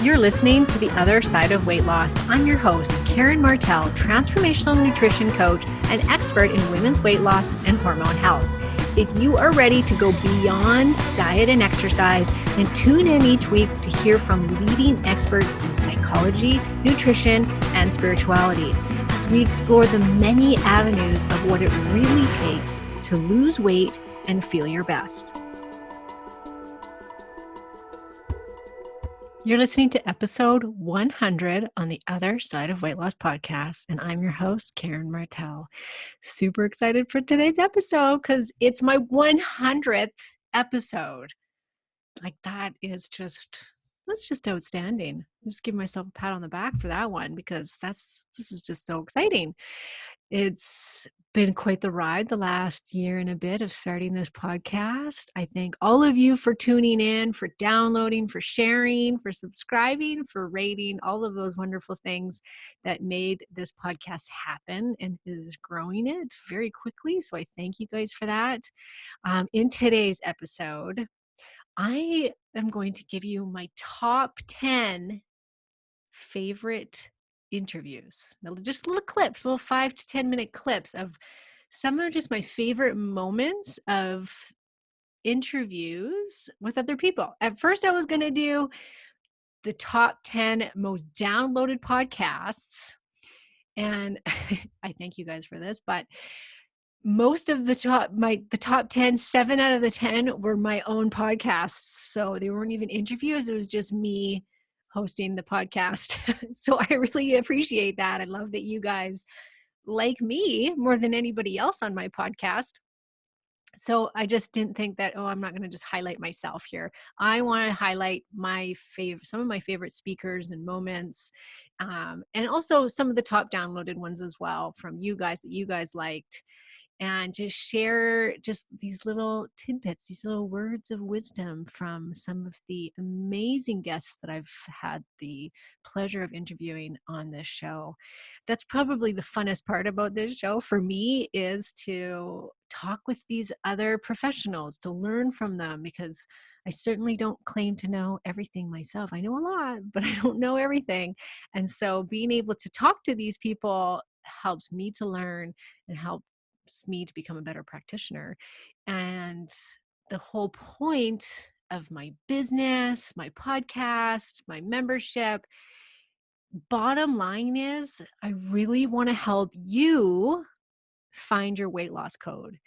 You're listening to The Other Side of Weight Loss. I'm your host, Karen Martel, transformational nutrition coach and expert in women's weight loss and hormone health. If you are ready to go beyond diet and exercise, then tune in each week to hear from leading experts in psychology, nutrition, and spirituality as we explore the many avenues of what it really takes to lose weight and feel your best. You're listening to episode 100 on the Other Side of Weight Loss podcast, and I'm your host, Karen Martel. Super excited for today's episode because it's my 100th episode. Like that's just outstanding. Just give myself a pat on the back for that one because this is just so exciting. It's been quite the ride the last year and a bit of starting this podcast. I thank all of you for tuning in, for downloading, for sharing, for subscribing, for rating, all of those wonderful things that made this podcast happen and is growing it very quickly. So I thank you guys for that. In today's episode, I am going to give you my top 10 favorite interviews. Now, just little clips, little 5 to 10 minute clips of some of just my favorite moments of interviews with other people. At first, I was going to do the top 10 most downloaded podcasts. And I thank you guys for this, but most of the top 10, 7 out of the 10 were my own podcasts. So they weren't even interviews. It was just me hosting the podcast. So I really appreciate that. I love that you guys like me more than anybody else on my podcast. So I just didn't think that, I'm not going to just highlight myself here. I want to highlight some of my favorite speakers and moments, and also some of the top downloaded ones as well from you guys that you guys liked. And just share just these little tidbits, these little words of wisdom from some of the amazing guests that I've had the pleasure of interviewing on this show. That's probably the funnest part about this show for me, is to talk with these other professionals, to learn from them, because I certainly don't claim to know everything myself. I know a lot, but I don't know everything. And so being able to talk to these people helps me to learn and helps me to become a better practitioner. And the whole point of my business, my podcast, my membership, bottom line is I really want to help you find your weight loss code.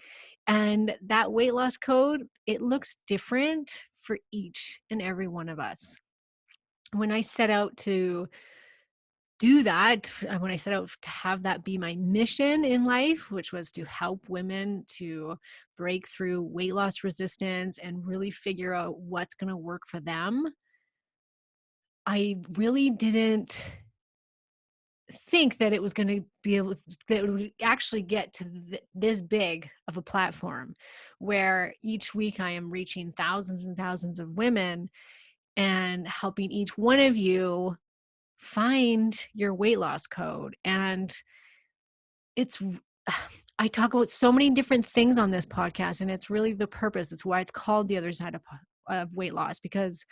And that weight loss code, it looks different for each and every one of us. When I set out to do that, when I set out to have that be my mission in life, which was to help women to break through weight loss resistance and really figure out what's going to work for them, I really didn't think that it was going to be able that it would actually get to this big of a platform where each week I am reaching thousands and thousands of women and helping each one of you find your weight loss code. And I talk about so many different things on this podcast, and it's really the purpose. It's why it's called The Other Side of Weight Loss, because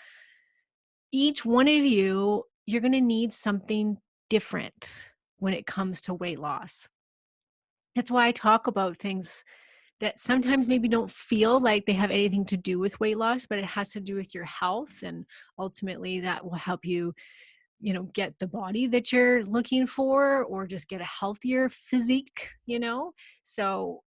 each one of you, you're going to need something different when it comes to weight loss. That's why I talk about things that sometimes maybe don't feel like they have anything to do with weight loss, but it has to do with your health. And ultimately that will help you get the body that you're looking for, or just get a healthier physique, So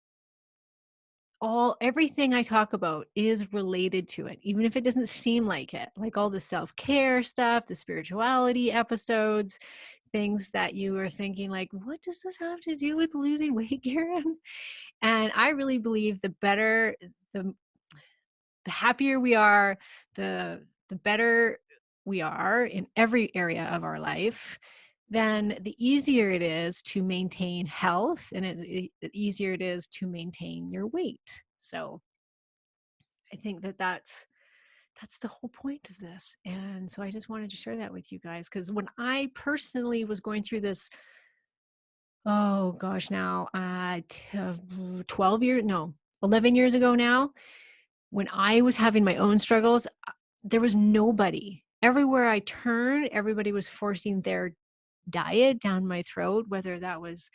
everything I talk about is related to it, even if it doesn't seem like it, like all the self-care stuff, the spirituality episodes, things that you are thinking like, what does this have to do with losing weight, Karen? And I really believe the happier we are, the better we are in every area of our life, then the easier it is to maintain health, and the easier it is to maintain your weight. So I think that's the whole point of this. And so I just wanted to share that with you guys, because when I personally was going through this, oh gosh, now 11 years ago now, when I was having my own struggles, there was nobody everywhere I turned, everybody was forcing their diet down my throat, whether that was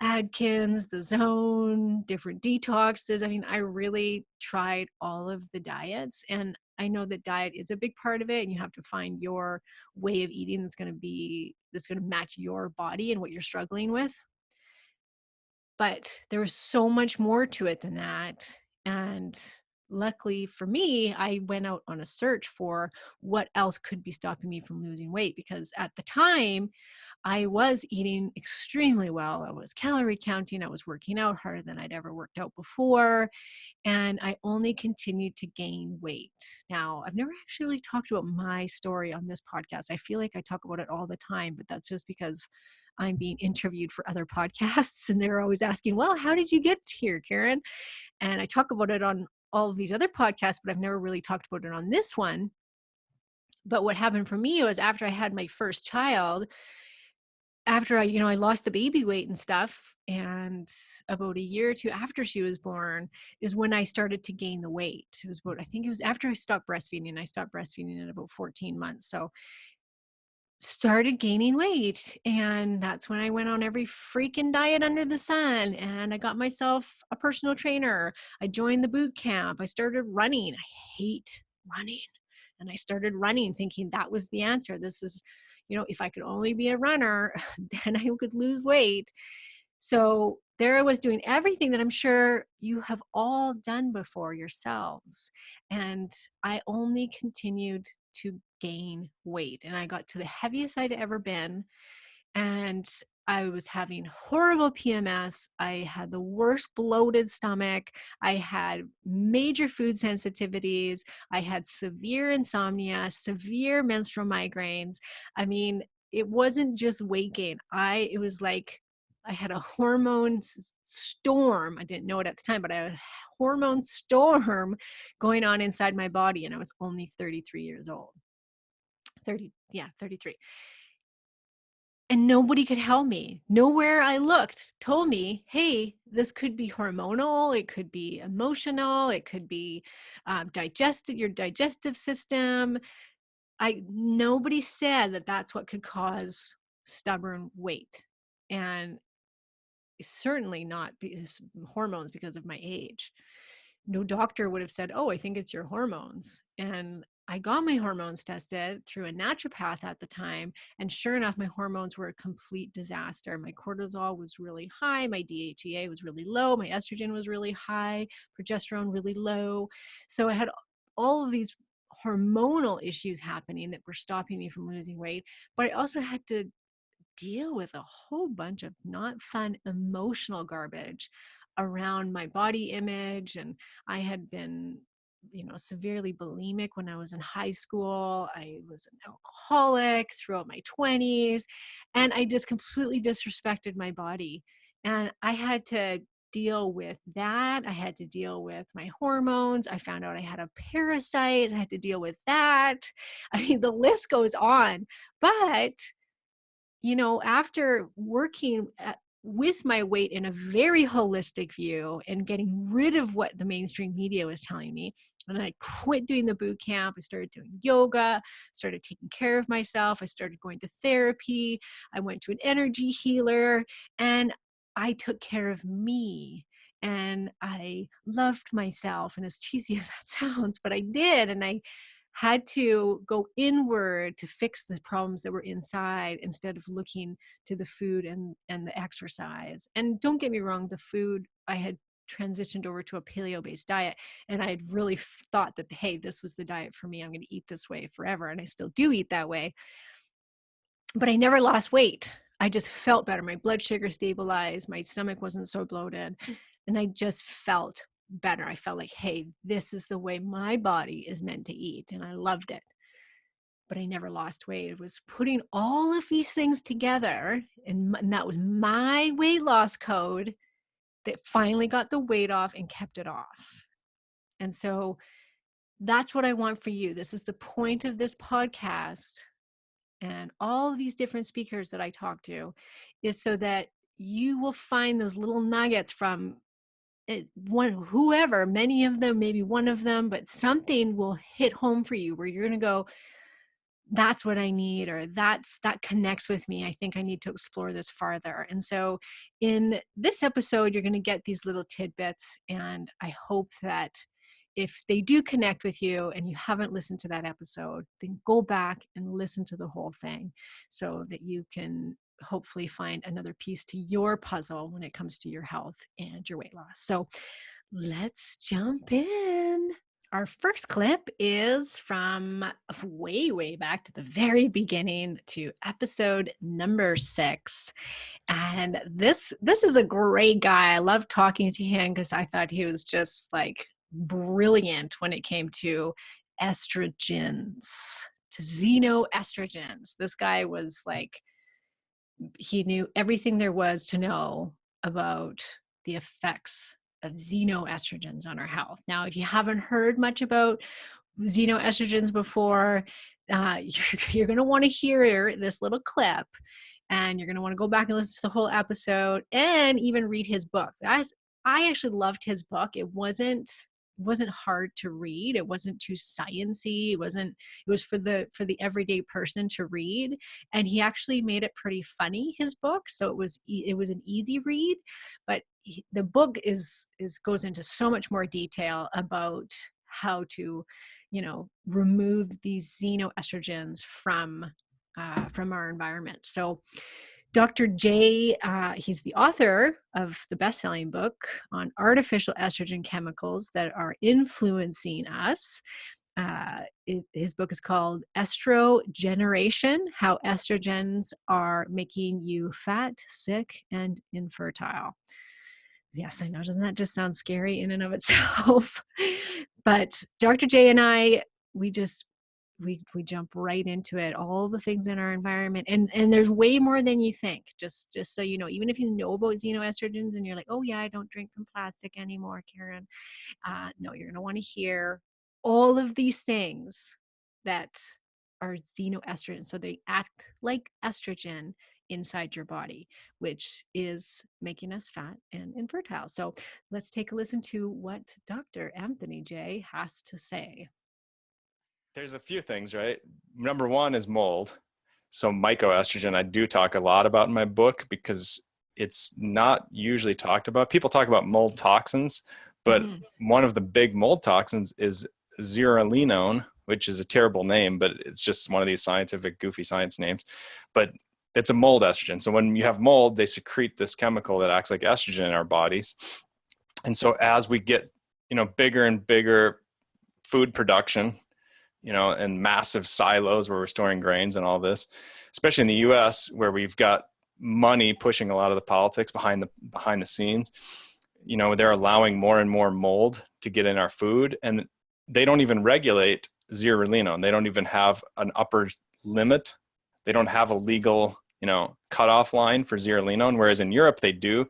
Atkins, the Zone, different detoxes. I mean, I really tried all of the diets, and I know that diet is a big part of it, and you have to find your way of eating that's going to match your body and what you're struggling with. But there was so much more to it than that. And luckily for me, I went out on a search for what else could be stopping me from losing weight, because at the time I was eating extremely well. I was calorie counting. I was working out harder than I'd ever worked out before. And I only continued to gain weight. Now, I've never actually really talked about my story on this podcast. I feel like I talk about it all the time, but that's just because I'm being interviewed for other podcasts and they're always asking, well, how did you get here, Karen? And I talk about it on all of these other podcasts, but I've never really talked about it on this one. But what happened for me was after I had my first child, after I lost the baby weight and stuff, and about a year or two after she was born is when I started to gain the weight. I think it was after I stopped breastfeeding. I stopped breastfeeding at about 14 months. So started gaining weight, and that's when I went on every freaking diet under the sun, and I got myself a personal trainer. I joined the boot camp. I started running. I hate running. And I started running thinking that was the answer. This is, if I could only be a runner, then I could lose weight. So there I was doing everything that I'm sure you have all done before yourselves. And I only continued to gain weight. And I got to the heaviest I'd ever been. And I was having horrible PMS. I had the worst bloated stomach. I had major food sensitivities. I had severe insomnia, severe menstrual migraines. I mean, it wasn't just weight gain. It was like I had a hormone storm. I didn't know it at the time, but I had a hormone storm going on inside my body. And I was only 33 years old. 33. And nobody could help me. Nowhere I looked told me, hey, this could be hormonal, it could be emotional, it could be your digestive system. Nobody said that that's what could cause stubborn weight. And certainly not hormones because of my age. No doctor would have said, oh, I think it's your hormones. And I got my hormones tested through a naturopath at the time. And sure enough, my hormones were a complete disaster. My cortisol was really high. My DHEA was really low. My estrogen was really high. Progesterone really low. So I had all of these hormonal issues happening that were stopping me from losing weight. But I also had to deal with a whole bunch of not fun emotional garbage around my body image. And I had been severely bulimic when I was in high school. I was an alcoholic throughout my 20s, and I just completely disrespected my body. And I had to deal with that. I had to deal with my hormones. I found out I had a parasite. I had to deal with that. I mean, the list goes on. But after working with my weight in a very holistic view and getting rid of what the mainstream media was telling me, and I quit doing the boot camp, I started doing yoga, started taking care of myself, I started going to therapy, I went to an energy healer, and I took care of me. And I loved myself. And as cheesy as that sounds, but I did. And I had to go inward to fix the problems that were inside instead of looking to the food and the exercise. And don't get me wrong, the food, I had transitioned over to a paleo-based diet, and I had really thought that, hey, this was the diet for me. I'm going to eat this way forever. And I still do eat that way. But I never lost weight. I just felt better. My blood sugar stabilized. My stomach wasn't so bloated. And I just felt better. I felt like, hey, this is the way my body is meant to eat. And I loved it. But I never lost weight. It was putting all of these things together. And that was my weight loss code that finally got the weight off and kept it off. And so that's what I want for you. This is the point of this podcast and all of these different speakers that I talk to, is so that you will find those little nuggets from whoever, many of them, maybe one of them, but something will hit home for you where you're going to go, that's what I need, or that connects with me. I think I need to explore this farther. And so in this episode, you're going to get these little tidbits. And I hope that if they do connect with you and you haven't listened to that episode, then go back and listen to the whole thing so that you can hopefully find another piece to your puzzle when it comes to your health and your weight loss. So let's jump in. Our first clip is from way, way back to the very beginning, to episode number 6. And this is a great guy. I love talking to him because I thought he was just like brilliant when it came to estrogens, to xenoestrogens. This guy was like, he knew everything there was to know about the effects of xenoestrogens on our health. Now, if you haven't heard much about xenoestrogens before, you're going to want to hear this little clip, and you're going to want to go back and listen to the whole episode and even read his book. I actually loved his book. It wasn't hard to read. It wasn't too sciencey. It was for the everyday person to read. And he actually made it pretty funny, his book. So it was an easy read, but the book goes into so much more detail about how to, remove these xenoestrogens from our environment. So Dr. J, he's the author of the best-selling book on artificial estrogen chemicals that are influencing us. His book is called Estrogeneration: How Estrogens Are Making You Fat, Sick, and Infertile. Yes, I know. Doesn't that just sound scary in and of itself? But Dr. J and I, we jump right into it, all the things in our environment, and there's way more than you think. Just so you know, even if you know about xenoestrogens and you're like, oh yeah, I don't drink from plastic anymore, Karen. No, you're gonna want to hear all of these things that are xenoestrogen. So they act like estrogen inside your body, which is making us fat and infertile. So let's take a listen to what Dr. Anthony J has to say. There's a few things, right? Number one is mold. So mycoestrogen, I do talk a lot about in my book because it's not usually talked about. People talk about mold toxins, but one of the big mold toxins is zearalenone, which is a terrible name, but it's just one of these scientific goofy science names. But it's a mold estrogen. So when you have mold, they secrete this chemical that acts like estrogen in our bodies. And so as we get, bigger and bigger food production, and massive silos where we're storing grains and all this, especially in the US where we've got money pushing a lot of the politics behind the scenes, they're allowing more and more mold to get in our food, and they don't even regulate zearalenone. They don't even have an upper limit. They don't have a legal, cutoff line for zearalenone, whereas in Europe they do.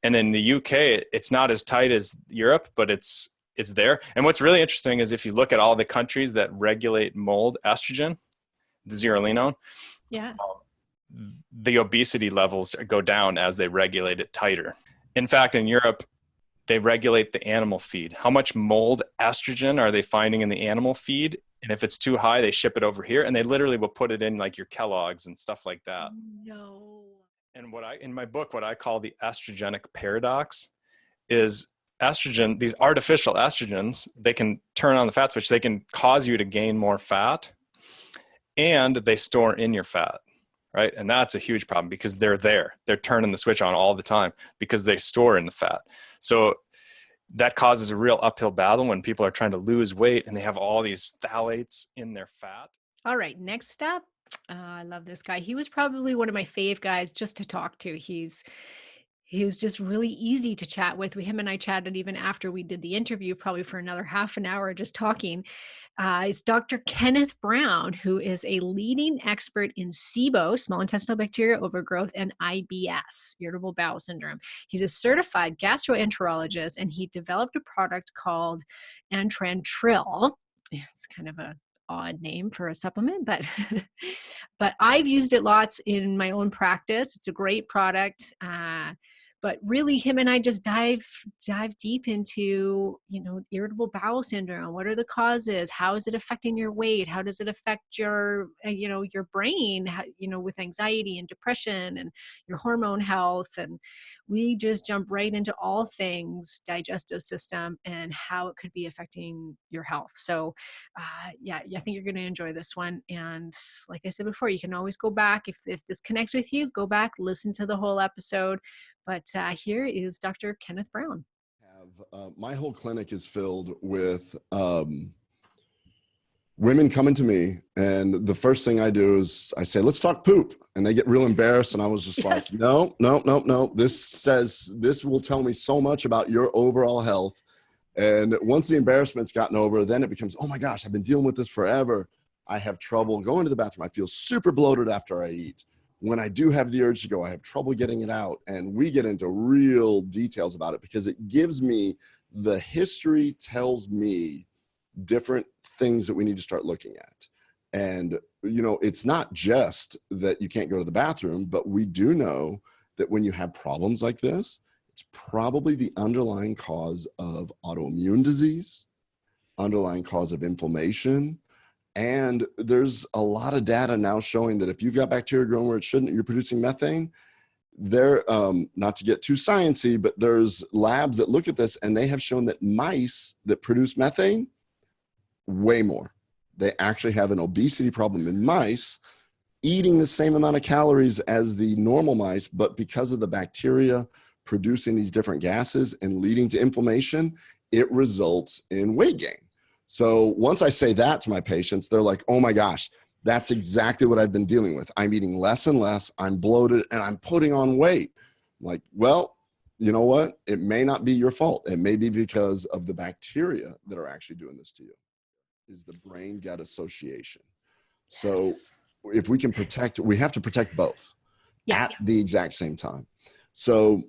And in the UK, it's not as tight as Europe, but it's there. And what's really interesting is if you look at all the countries that regulate mold estrogen, the zearalenone, the obesity levels go down as they regulate it tighter. In fact, in Europe, they regulate the animal feed. How much mold estrogen are they finding in the animal feed? And if it's too high, they ship it over here, and they literally will put it in like your Kellogg's and stuff like that. No. And in my book, what I call the estrogenic paradox is estrogen, these artificial estrogens, they can turn on the fat switch. They can cause you to gain more fat, and they store in your fat, right? And that's a huge problem because they're there. They're turning the switch on all the time because they store in the fat. So that causes a real uphill battle when people are trying to lose weight and they have all these phthalates in their fat. All right, next up. I love this guy. He was probably one of my fave guys just to talk to. He was just really easy to chat with. Him and I chatted even after we did the interview, probably for another half an hour just talking. It's Dr. Kenneth Brown, who is a leading expert in SIBO, small intestinal bacteria overgrowth, and IBS, irritable bowel syndrome. He's a certified gastroenterologist, and he developed a product called Antrantril. It's kind of a odd name for a supplement, but but I've used it lots in my own practice. It's a great product. but really him and I just dive deep into, irritable bowel syndrome. What are the causes? How is it affecting your weight? How does it affect your, your brain, with anxiety and depression and your hormone health? And we just jump right into all things digestive system and how it could be affecting your health. So yeah, I think you're going to enjoy this one. And like I said before, you can always go back if this connects with you, go back, listen to the whole episode. But here is Dr. Kenneth Brown. My whole clinic is filled with women coming to me, and the first thing I do is I say, let's talk poop. And they get real embarrassed. And I was just like, no. This will tell me so much about your overall health. And once the embarrassment's gotten over, then it becomes, oh my gosh, I've been dealing with this forever. I have trouble going to the bathroom. I feel super bloated after I eat. When I do have the urge to go, I have trouble getting it out. And we get into real details about it because it gives me, the history tells me different things that we need to start looking at. And, it's not just that you can't go to the bathroom, but we do know that when you have problems like this, it's probably the underlying cause of autoimmune disease, underlying cause of inflammation. And there's a lot of data now showing that if you've got bacteria growing where it shouldn't, you're producing methane. They're, not to get too sciencey, but there's labs that look at this and they have shown that mice that produce methane, way more. They actually have an obesity problem in mice eating the same amount of calories as the normal mice, but because of the bacteria producing these different gases and leading to inflammation, it results in weight gain. So once I say that to my patients, they're like, oh my gosh, that's exactly what I've been dealing with. I'm eating less and less, I'm bloated, and I'm putting on weight. I'm like, well, you know what? It may not be your fault. It may be because of the bacteria that are actually doing this to you. Is the brain-gut association. So if we can protect, we have to protect both at the exact same time. So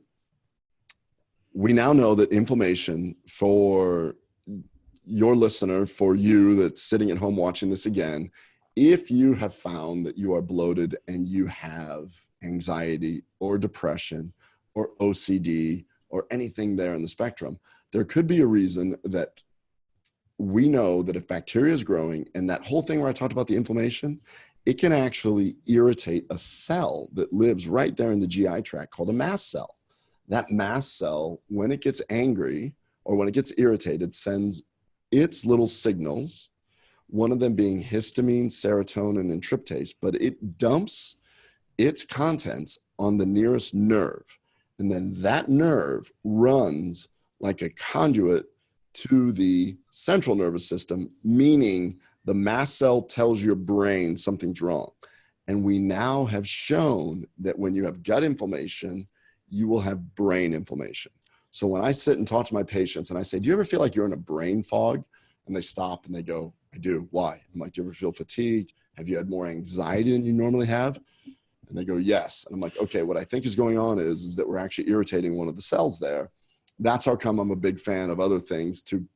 we now know that inflammation, for your listener, for you that's sitting at home watching this again, if you have found that you are bloated and you have anxiety or depression or OCD or anything there in the spectrum, there could be a reason that we know that if bacteria is growing, and that whole thing where I talked about the inflammation, it can actually irritate a cell that lives right there in the GI tract called a mast cell. That mast cell, when it gets angry or when it gets irritated, sends its little signals, one of them being histamine, serotonin, and tryptase, but it dumps its contents on the nearest nerve. And then that nerve runs like a conduit to the central nervous system, meaning the mast cell tells your brain something's wrong. And we now have shown that when you have gut inflammation, you will have brain inflammation. So when I sit and talk to my patients and I say, do you ever feel like you're in a brain fog? And they stop and they go, I do. Why? I'm like, do you ever feel fatigued? Have you had more anxiety than you normally have? And they go, yes. And I'm like, okay, what I think is going on is that we're actually irritating one of the cells there. That's how come I'm a big fan of other things to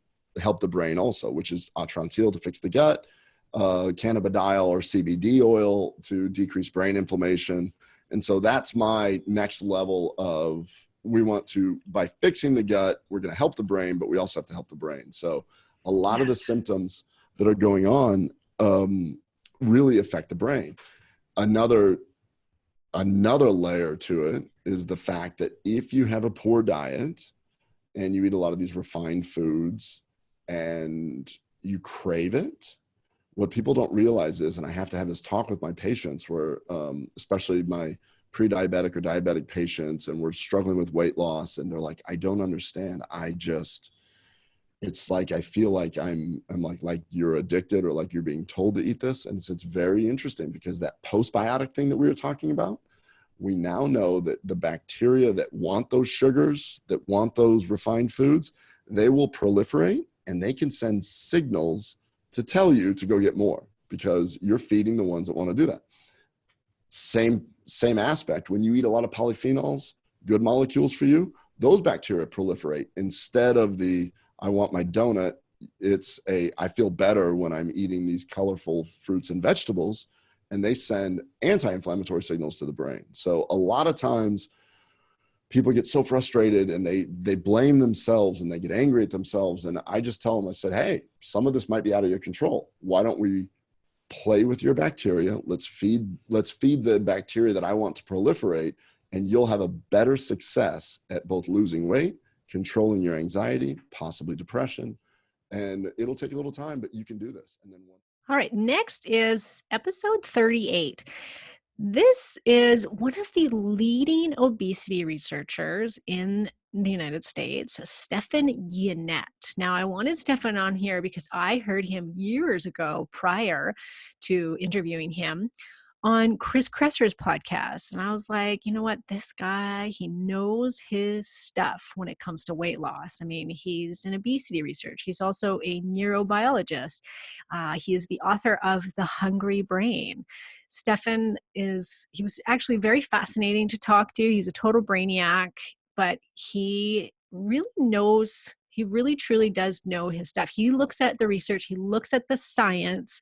help the brain also, which is atrantil to fix the gut, cannabidiol or CBD oil to decrease brain inflammation. And so that's my next level of, we want to, by fixing the gut, we're going to help the brain, but we also have to help the brain. So a lot of the symptoms that are going on really affect the brain. Another layer to it is the fact that if you have a poor diet and you eat a lot of these refined foods and you crave it, what people don't realize is, and I have to have this talk with my patients where, especially my pre-diabetic or diabetic patients, and we're struggling with weight loss, and they're like, I don't understand. It's like, I feel like I'm like you're addicted or like you're being told to eat this. And it's very interesting because that postbiotic thing that we were talking about, we now know that the bacteria that want those sugars, that want those refined foods, they will proliferate and they can send signals to tell you to go get more because you're feeding the ones that want to do that. Same aspect. When you eat a lot of polyphenols, good molecules for you, those bacteria proliferate. Instead of the, I want my donut, it's I feel better when I'm eating these colorful fruits and vegetables, and they send anti-inflammatory signals to the brain. So a lot of times people get so frustrated and they blame themselves and they get angry at themselves. And I just tell them, I said, hey, some of this might be out of your control. Why don't we play with your bacteria? Let's feed the bacteria that I want to proliferate, and you'll have a better success at both losing weight, controlling your anxiety, possibly depression. And it'll take a little time, but you can do this. And then All right, next is episode 38. This is one of the leading obesity researchers in the United States, Stephan Guyenet. Now, I wanted Stephan on here because I heard him years ago prior to interviewing him on Chris Kresser's podcast. And I was like, you know what? This guy, he knows his stuff when it comes to weight loss. I mean, he's in obesity research. He's also a neurobiologist. He is the author of The Hungry Brain. Stephan he was actually very fascinating to talk to. He's a total brainiac, but he really truly does know his stuff. He looks at the research, he looks at the science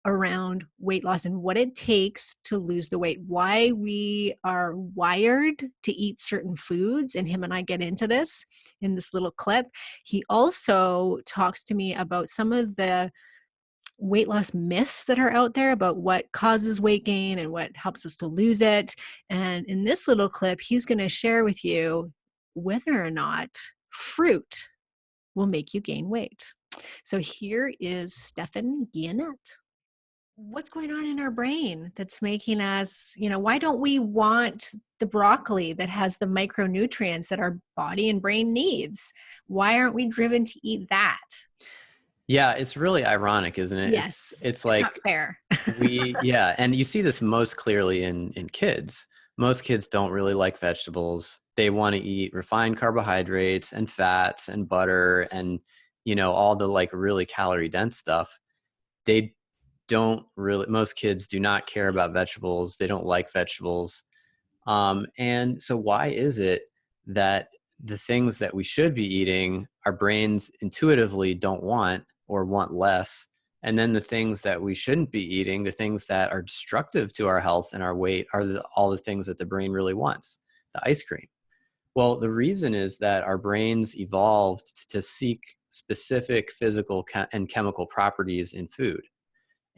around weight loss and what it takes to lose the weight, why we are wired to eat certain foods. And him and I get into this in this little clip. He also talks to me about some of the weight loss myths that are out there about what causes weight gain and what helps us to lose it. And in this little clip, he's going to share with you whether or not fruit will make you gain weight. So here is Stephan Guyenet. What's going on in our brain that's making us, why don't we want the broccoli that has the micronutrients that our body and brain needs? Why aren't we driven to eat that? Yeah, it's really ironic, isn't it? Yes, it's like not fair. and you see this most clearly in kids. Most kids don't really like vegetables. They want to eat refined carbohydrates and fats and butter and, all the like really calorie dense stuff. Most kids do not care about vegetables. They don't like vegetables. And so why is it that the things that we should be eating, our brains intuitively don't want or want less? And then the things that we shouldn't be eating, the things that are destructive to our health and our weight, are all the things that the brain really wants, the ice cream. Well, the reason is that our brains evolved to seek specific physical and chemical properties in food.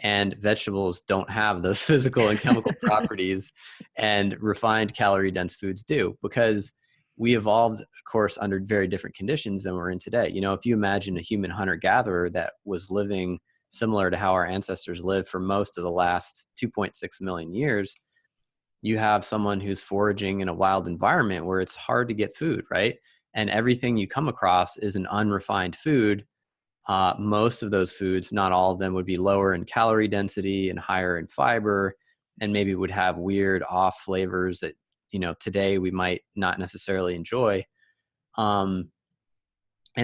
And vegetables don't have those physical and chemical properties, and refined calorie dense foods do, because we evolved, of course, under very different conditions than we're in today. If you imagine a human hunter gatherer that was living similar to how our ancestors lived for most of the last 2.6 million years, you have someone who's foraging in a wild environment where it's hard to get food, right? And everything you come across is an unrefined food. Most of those foods, not all of them, would be lower in calorie density and higher in fiber, and maybe would have weird off flavors that, today we might not necessarily enjoy. And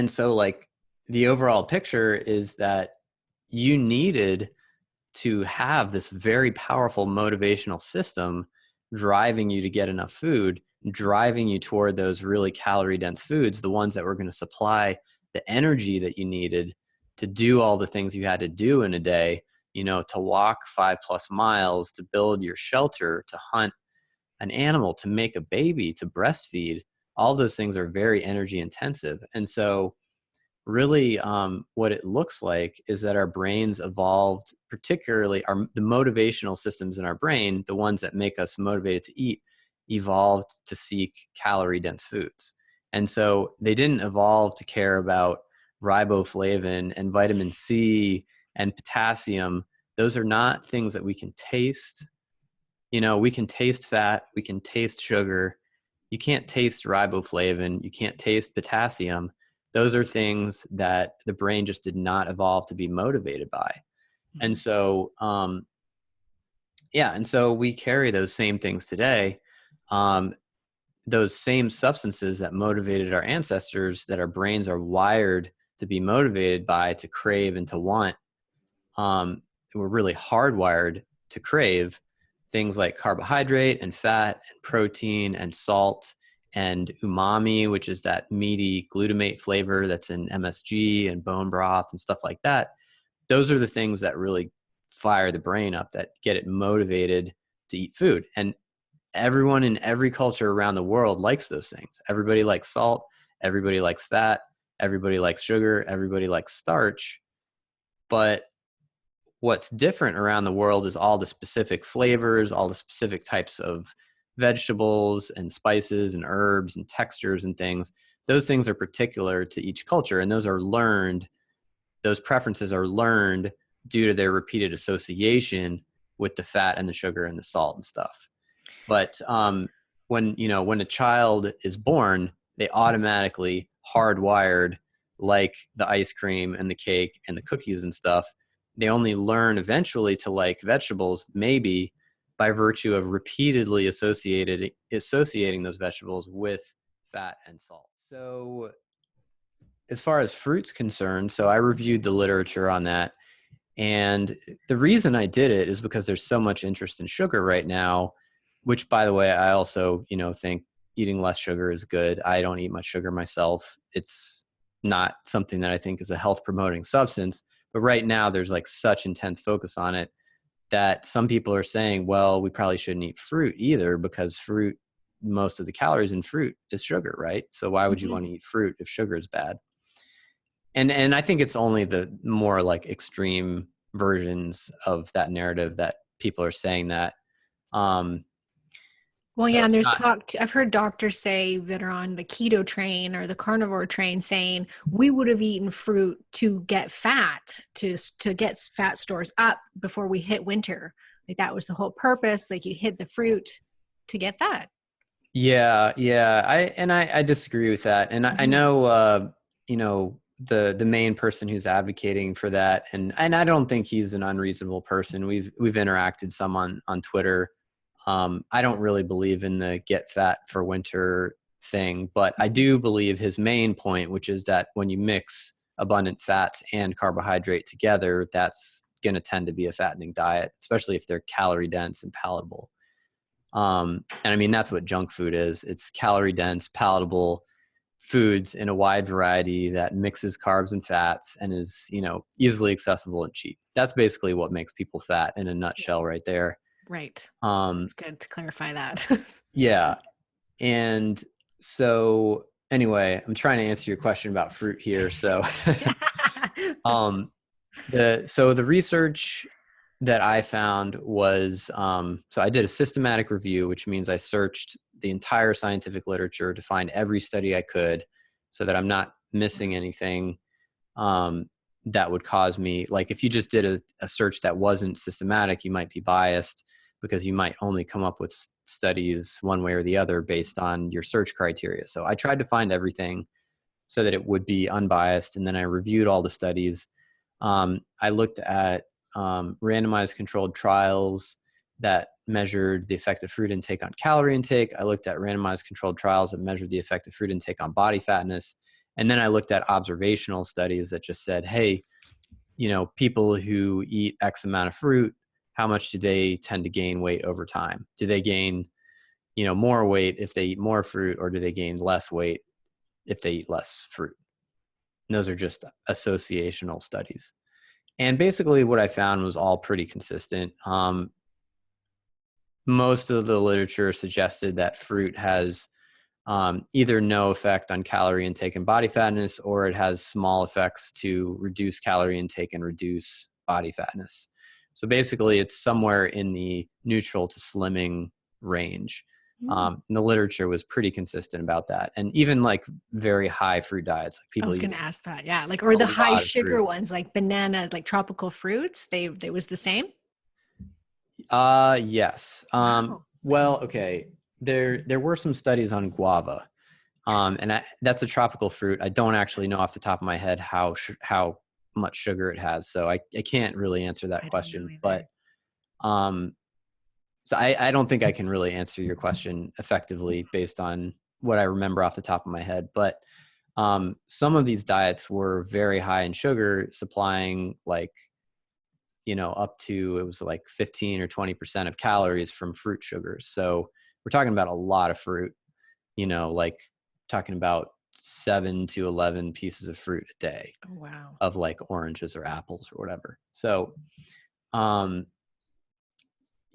so like the overall picture is that you needed to have this very powerful motivational system driving you to get enough food, driving you toward those really calorie dense foods, the ones that were going to supply the energy that you needed to do all the things you had to do in a day, to walk 5+ miles, to build your shelter, to hunt an animal, to make a baby, to breastfeed. All those things are very energy intensive. And so really what it looks like is that our brains evolved, particularly the motivational systems in our brain, the ones that make us motivated to eat, evolved to seek calorie dense foods. And so they didn't evolve to care about riboflavin and vitamin C and potassium. Those are not things that we can taste. We can taste fat, we can taste sugar. You can't taste riboflavin, you can't taste potassium. Those are things that the brain just did not evolve to be motivated by. And so, and so we carry those same things today. Those same substances that motivated our ancestors, that our brains are wired to be motivated by, to crave and to want. We're really hardwired to crave things like carbohydrate and fat and protein and salt and umami, which is that meaty glutamate flavor that's in MSG and bone broth and stuff like that. Those are the things that really fire the brain up, that get it motivated to eat food. And everyone in every culture around the world likes those things. Everybody likes salt. Everybody likes fat. Everybody likes sugar. Everybody likes starch. But what's different around the world is all the specific flavors, all the specific types of vegetables and spices and herbs and textures and things. Those things are particular to each culture, and those are learned. Those preferences are learned due to their repeated association with the fat and the sugar and the salt and stuff. But when a child is born, they automatically hardwired, like the ice cream and the cake and the cookies and stuff. They only learn eventually to like vegetables, maybe by virtue of repeatedly associating those vegetables with fat and salt. So as far as fruit's concerned, so I reviewed the literature on that. And the reason I did it is because there's so much interest in sugar right now, which, by the way, I also, think eating less sugar is good. I don't eat much sugar myself. It's not something that I think is a health promoting substance. But right now there's like such intense focus on it that some people are saying, well, we probably shouldn't eat fruit either, because fruit, most of the calories in fruit is sugar, right? So why would you want to eat fruit if sugar is bad? And I think it's only the more like extreme versions of that narrative that people are saying that. Well, So yeah, and it's there's not, I've heard doctors say that are on the keto train or the carnivore train saying we would have eaten fruit to get fat, to get fat stores up before we hit winter. Like that was the whole purpose. Like you hit the fruit to get fat. yeah. I disagree with that. And I know, the main person who's advocating for that, and I don't think he's an unreasonable person. We've interacted some on Twitter. I don't really believe in the get fat for winter thing, but I do believe his main point, which is that when you mix abundant fats and carbohydrate together, that's going to tend to be a fattening diet, especially if they're calorie dense and palatable. And I mean, that's what junk food is. It's calorie dense, palatable foods in a wide variety that mixes carbs and fats and is, easily accessible and cheap. That's basically what makes people fat in a nutshell right there. Right. Um, It's good to clarify that. yeah. And so anyway, I'm trying to answer your question about fruit here. So, um, the research that I found was, so I did a systematic review, which means I searched the entire scientific literature to find every study I could so that I'm not missing anything, that would cause me, like if you just did a search that wasn't systematic, you might be biased because you might only come up with studies one way or the other based on your search criteria. So I tried to find everything so that it would be unbiased. And then I reviewed all the studies. I looked at randomized controlled trials that measured the effect of fruit intake on calorie intake. I looked at randomized controlled trials that measured the effect of fruit intake on body fatness. And then I looked at observational studies that just said, hey, people who eat X amount of fruit, how much do they tend to gain weight over time? Do they gain, more weight if they eat more fruit, or do they gain less weight if they eat less fruit? And those are just associational studies. And basically what I found was all pretty consistent. Most of the literature suggested that fruit has either no effect on calorie intake and body fatness, or it has small effects to reduce calorie intake and reduce body fatness. So basically it's somewhere in the neutral to slimming range. And the literature was pretty consistent about that. And even like very high fruit diets, like I people was eat going to ask that. Yeah. Like, or a the high lot of sugar fruit. ones like bananas, like tropical fruits. They was the same. Yes. Wow. Well, okay. There were some studies on guava. And that's a tropical fruit. I don't actually know off the top of my head how much sugar it has. So I can't really answer that I don't know question, either. but, so I don't think I can really answer your question effectively based on what I remember off the top of my head. But, some of these diets were very high in sugar, supplying like, up to, it was like 15 or 20% of calories from fruit sugars. So we're talking about a lot of fruit, like talking about 7 to 11 pieces of fruit a day Oh, wow. of like oranges or apples or whatever. So, um,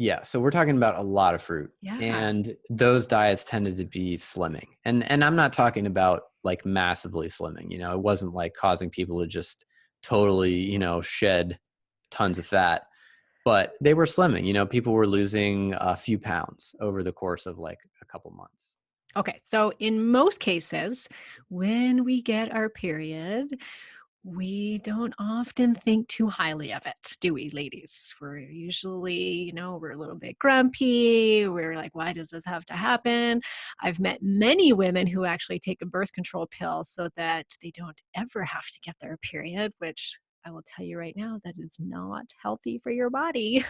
Yeah, so we're talking about a lot of fruit, Yeah. and those diets tended to be slimming. And I'm not talking about like massively slimming, it wasn't like causing people to just totally, shed tons of fat, but they were slimming, people were losing a few pounds over the course of like a couple months. Okay. So in most cases, when we get our period, we don't often think too highly of it, do we, ladies? We're usually, we're a little bit grumpy. We're like, why does this have to happen? I've met many women who actually take a birth control pill so that they don't ever have to get their period, which I will tell you right now that is not healthy for your body.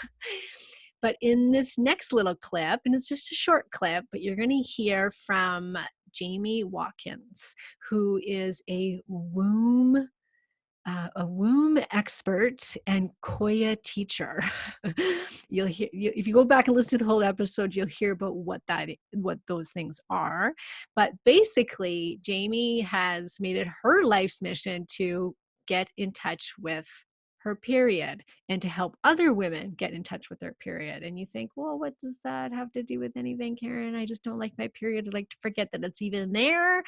But in this next little clip, and it's just a short clip, but you're going to hear from Jamie Watkins, who is a womb expert and Koya teacher. You'll hear, if you go back and listen to the whole episode, you'll hear about what those things are. But basically, Jamie has made it her life's mission to get in touch with her period and to help other women get in touch with their period. And you think, well, what does that have to do with anything, Karen? I just don't like my period. I like to forget that it's even there.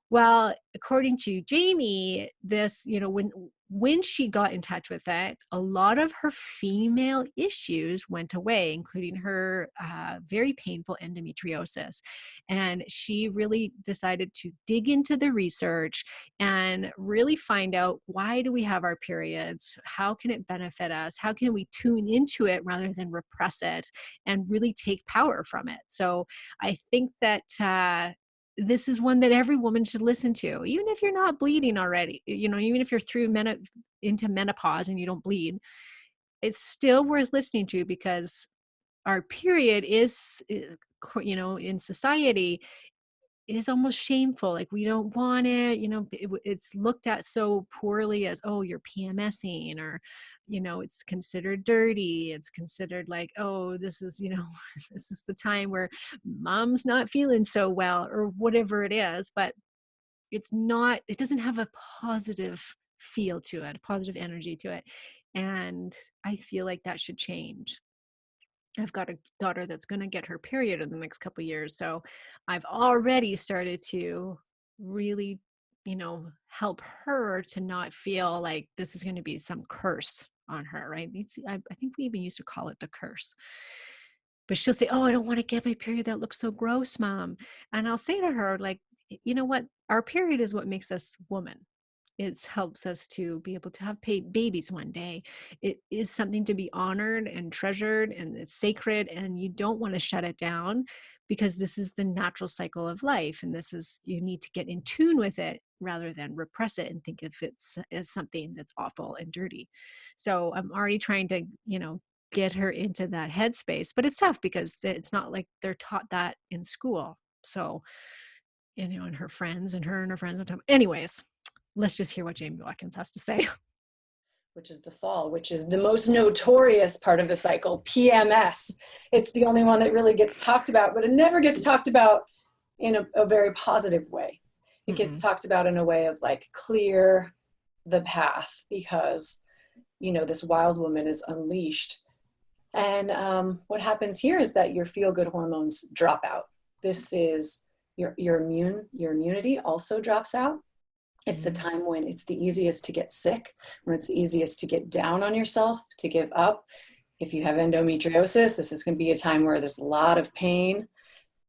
Well, according to Jamie, this, when she got in touch with it, a lot of her female issues went away, including her very painful endometriosis. And she really decided to dig into the research and really find out, why do we have our periods? How can it benefit us? How can we tune into it rather than repress it and really take power from it? So I think that this is one that every woman should listen to, even if you're not bleeding already, even if you're through into menopause and you don't bleed, it's still worth listening to, because our period is, in society, is almost shameful. Like, we don't want it, it's looked at so poorly as, oh, you're PMSing, or, it's considered dirty. It's considered like, oh, this is, this is the time where mom's not feeling so well, or whatever it is. But it doesn't have a positive feel to it, a positive energy to it. And I feel like that should change. I've got a daughter that's going to get her period in the next couple of years. So I've already started to really, help her to not feel like this is going to be some curse on her, right? I think we even used to call it the curse. But she'll say, oh, I don't want to get my period. That looks so gross, Mom. And I'll say to her, like, you know what? Our period is what makes us woman. It helps us to be able to have babies one day. It is something to be honored and treasured, and it's sacred, and you don't want to shut it down, because this is the natural cycle of life. And you need to get in tune with it rather than repress it and think of it as something that's awful and dirty. So I'm already trying to, get her into that headspace, but it's tough because it's not like they're taught that in school. So, and her friends and her friends. Anyways, let's just hear what Jamie Watkins has to say. Which is the fall, which is the most notorious part of the cycle, PMS. It's the only one that really gets talked about, but it never gets talked about in a very positive way. It gets talked about in a way of like, clear the path, because, this wild woman is unleashed. And what happens here is that your feel-good hormones drop out. This is your immunity also drops out. It's the time when it's the easiest to get sick, when it's the easiest to get down on yourself, to give up. If you have endometriosis, this is going to be a time where there's a lot of pain.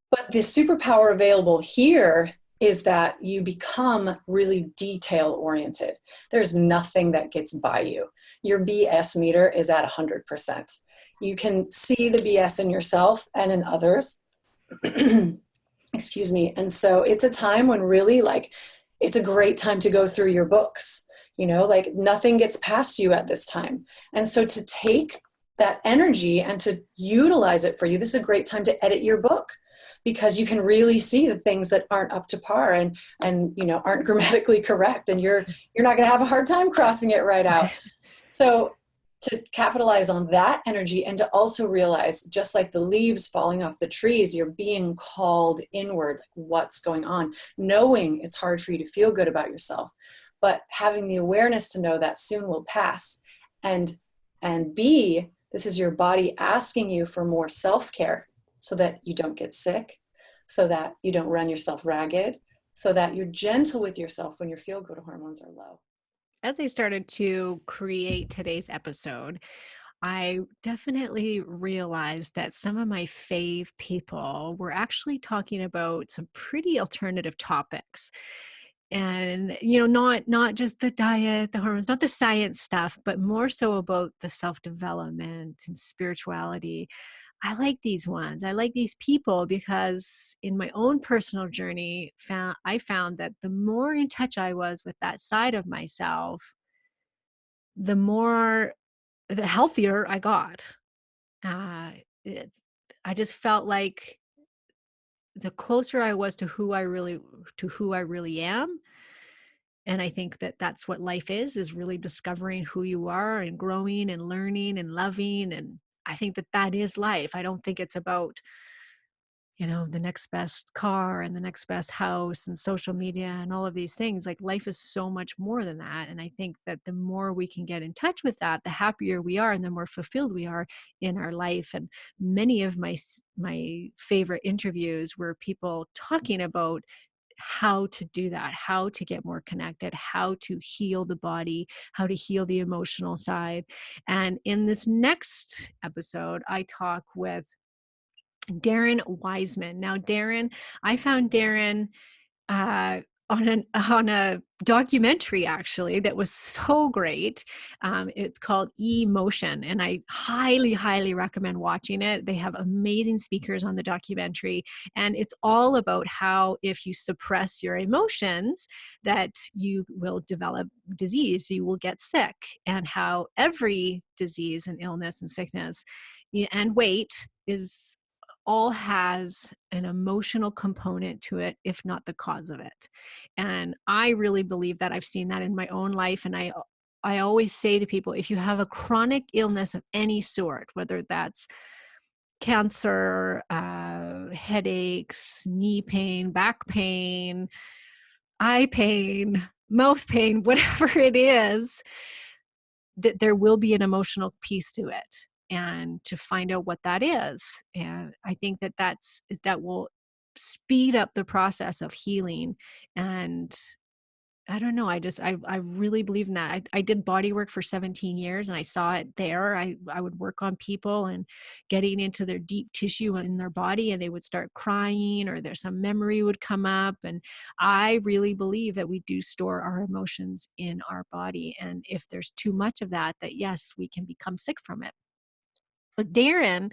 But the superpower available here is that you become really detail-oriented. There's nothing that gets by you. Your BS meter is at 100%. You can see the BS in yourself and in others. Excuse me. And so it's a time when really, like, it's a great time to go through your books, like nothing gets past you at this time. And so to take that energy and to utilize it for you, this is a great time to edit your book, because you can really see the things that aren't up to par and aren't grammatically correct. And you're not going to have a hard time crossing it right out. So to capitalize on that energy, and to also realize, just like the leaves falling off the trees, you're being called inward, like what's going on, knowing it's hard for you to feel good about yourself, but having the awareness to know that soon will pass, and be This is your body asking you for more self-care so that you don't get sick, so that you don't run yourself ragged, so that you're gentle with yourself when your feel-good hormones are low. As I started to create today's episode, I definitely realized that some of my fave people were actually talking about some pretty alternative topics. And not just the diet, the hormones, not the science stuff, but more so about the self-development and spirituality. I like these ones. I like these people because in my own personal journey, I found that the more in touch I was with that side of myself, the healthier I got. Uh, it, I just felt like the closer I was to who I really am. And I think that that's what life is really discovering who you are and growing and learning and loving. And I think that that is life. I don't think it's about, the next best car and the next best house and social media and all of these things. Like, life is so much more than that. And I think that the more we can get in touch with that, the happier we are and the more fulfilled we are in our life. And many of my favorite interviews were people talking about how to do that, how to get more connected, how to heal the body, how to heal the emotional side. And in this next episode, I talk with Darren Wiseman. Now, I found Darren on a documentary actually that was so great. It's called Emotion, and I highly, highly recommend watching it. They have amazing speakers on the documentary, and it's all about how if you suppress your emotions, that you will develop disease, you will get sick, and how every disease and illness and sickness and weight is all has an emotional component to it, if not the cause of it. And I really believe that. I've seen that in my own life. And I always say to people, if you have a chronic illness of any sort, whether that's cancer, headaches, knee pain, back pain, eye pain, mouth pain, whatever it is, that there will be an emotional piece to it, and to find out what that is. And I think that will speed up the process of healing. And I don't know, I really believe in that. I did body work for 17 years and I saw it there. I would work on people and getting into their deep tissue in their body, and they would start crying or there's some memory would come up. And I really believe that we do store our emotions in our body. And if there's too much of that, yes, we can become sick from it. So Darren,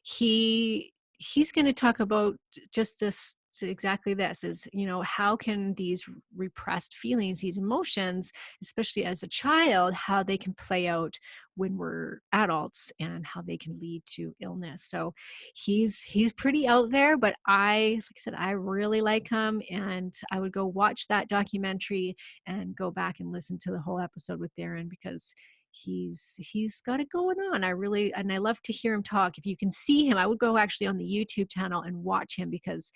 he's going to talk about just this, exactly this is, how can these repressed feelings, these emotions, especially as a child, how they can play out when we're adults and how they can lead to illness. So he's pretty out there, but like I said, I really like him, and I would go watch that documentary and go back and listen to the whole episode with Darren, because he's got it going on. I love to hear him talk. If you can see him, I would go actually on the YouTube channel and watch him, because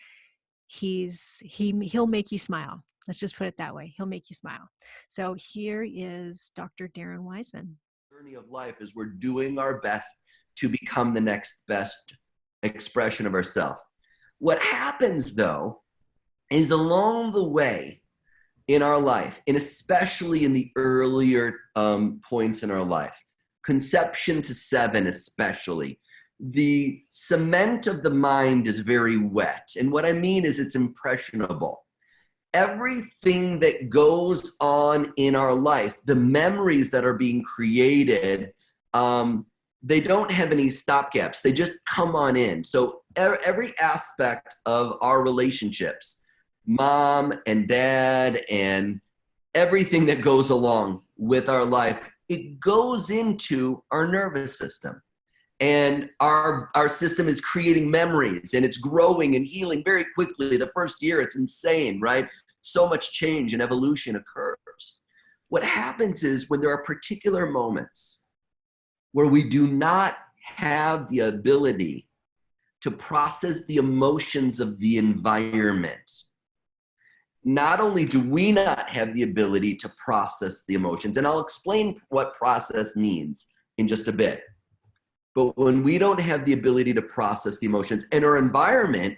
he'll make you smile. Let's just put it that way. He'll make you smile. So here is Dr. Darren Wiseman. Journey of life is we're doing our best to become the next best expression of ourselves. What happens though is along the way in our life, and especially in the earlier points in our life, conception to 7 especially, the cement of the mind is very wet. And what I mean is it's impressionable. Everything that goes on in our life, the memories that are being created, they don't have any stopgaps. They just come on in. So every aspect of our relationships, mom and dad and everything that goes along with our life, it goes into our nervous system. And our system is creating memories, and it's growing and healing very quickly. The first year, it's insane, right? So much change and evolution occurs. What happens is when there are particular moments where we do not have the ability to process the emotions of the environment, not only do we not have the ability to process the emotions, and I'll explain what process means in just a bit, But when we don't have the ability to process the emotions, and our environment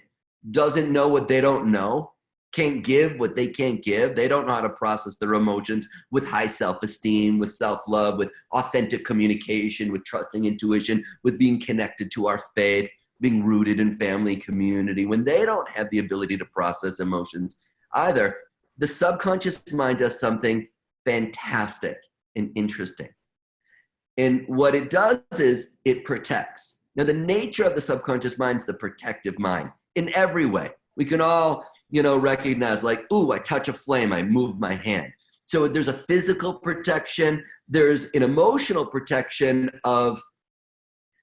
doesn't know what they don't know, can't give what they can't give, they don't know how to process their emotions with high self-esteem, with self-love, with authentic communication, with trusting intuition, with being connected to our faith, being rooted in family, community. When they don't have the ability to process emotions either, the subconscious mind does something fantastic and interesting. And what it does is it protects. Now, the nature of the subconscious mind is the protective mind in every way. We can all, recognize like, ooh, I touch a flame, I move my hand. So there's a physical protection. There's an emotional protection of,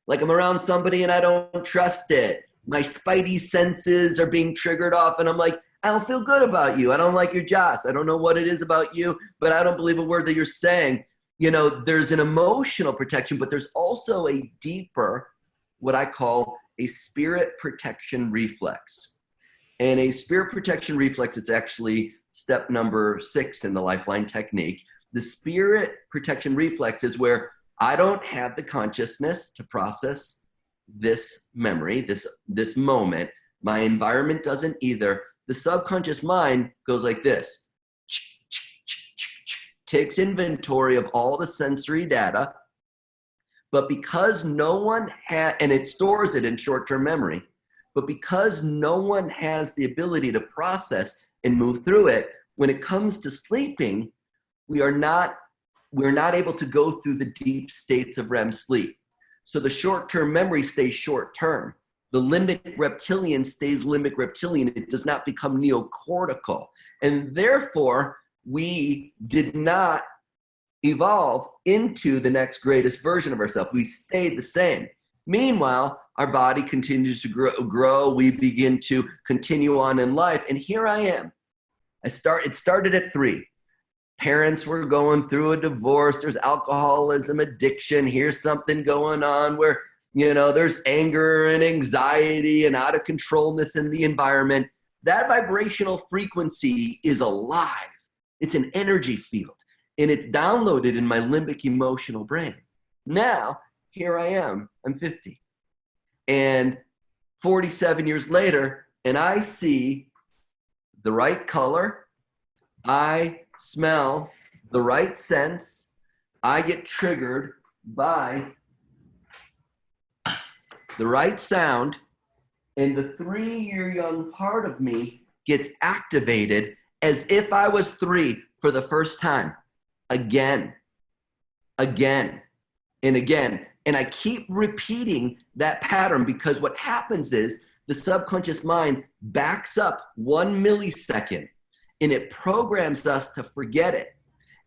like, I'm around somebody and I don't trust it. My spidey senses are being triggered off and I'm like, I don't feel good about you. I don't like your joss. I don't know what it is about you, but I don't believe a word that you're saying. There's an emotional protection, but there's also a deeper, what I call a spirit protection reflex. And a spirit protection reflex, it's actually step number 6 in the Lifeline technique. The spirit protection reflex is where I don't have the consciousness to process this memory, this moment. My environment doesn't either. The subconscious mind goes like this. Takes inventory of all the sensory data, but because no one and it stores it in short-term memory, but because no one has the ability to process and move through it, when it comes to sleeping, we're not able to go through the deep states of REM sleep. So the short-term memory stays short-term. The limbic reptilian stays limbic reptilian. It does not become neocortical. And therefore, we did not evolve into the next greatest version of ourselves. We stayed the same. Meanwhile, our body continues to grow. We begin to continue on in life. And here I am. It started at 3. Parents were going through a divorce. There's alcoholism, addiction. Here's something going on where, there's anger and anxiety and out of controlness in the environment. That vibrational frequency is alive. It's an energy field, and it's downloaded in my limbic emotional brain. Now, here I am. I'm 50. And 47 years later, and I see the right color. I smell the right sense. I get triggered by the right sound, and the 3-year young part of me gets activated as if I was 3 for the first time, again, and again. And I keep repeating that pattern because what happens is the subconscious mind backs up 1 millisecond and it programs us to forget it.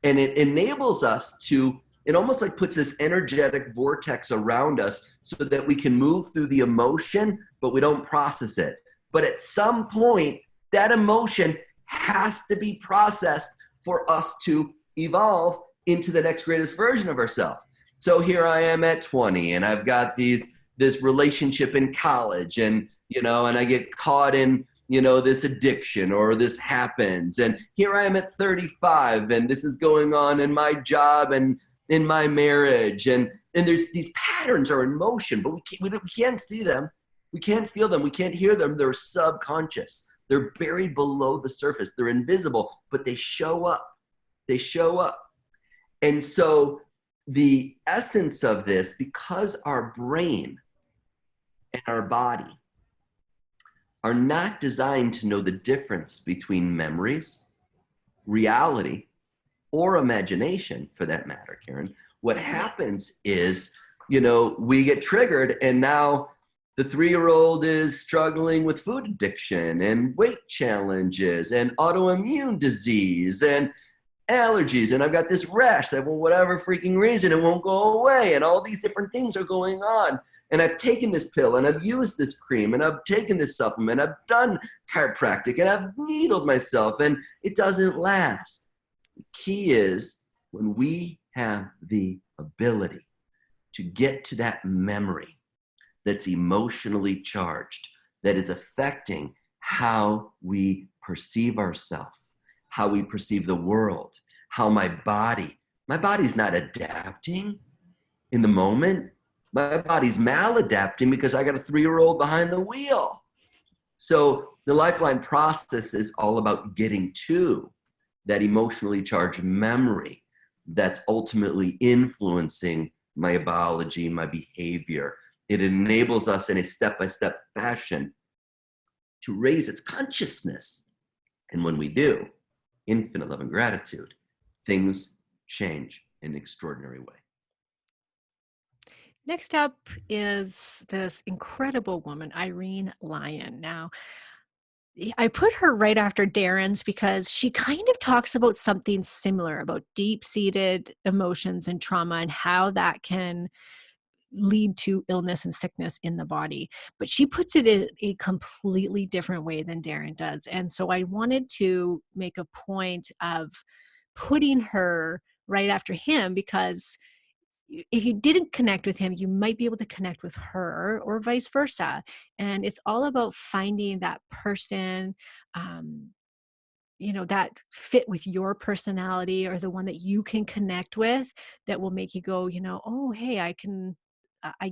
And it enables us to, it almost like puts this energetic vortex around us so that we can move through the emotion, but we don't process it. But at some point, that emotion has to be processed for us to evolve into the next greatest version of ourselves. So here I am at 20 and I've got this relationship in college and, and I get caught in, this addiction or this happens. And here I am at 35 and this is going on in my job and in my marriage. And there's these patterns are in motion, but we can't see them. We can't feel them. We can't hear them. They're subconscious. They're buried below the surface. They're invisible, but they show up. They show up. And so the essence of this, because our brain and our body are not designed to know the difference between memories, reality, or imagination, for that matter, Karen, what happens is, we get triggered and now the 3-year-old is struggling with food addiction and weight challenges and autoimmune disease and allergies, and I've got this rash that, for whatever freaking reason, it won't go away, and all these different things are going on, and I've taken this pill, and I've used this cream, and I've taken this supplement, I've done chiropractic, and I've needled myself, and it doesn't last. The key is when we have the ability to get to that memory that's emotionally charged, that is affecting how we perceive ourselves, how we perceive the world, how my body's not adapting in the moment. My body's maladapting because I got a 3-year-old behind the wheel. So the lifeline process is all about getting to that emotionally charged memory that's ultimately influencing my biology, my behavior. It enables us in a step-by-step fashion to raise its consciousness. And when we do, infinite love and gratitude, things change in an extraordinary way. Next up is this incredible woman, Irene Lyon. Now, I put her right after Darren's because she kind of talks about something similar about deep-seated emotions and trauma and how that can lead to illness and sickness in the body. But she puts it in a completely different way than Darren does. And so I wanted to make a point of putting her right after him because if you didn't connect with him, you might be able to connect with her or vice versa. And it's all about finding that person, that fit with your personality or the one that you can connect with that will make you go, oh, hey, I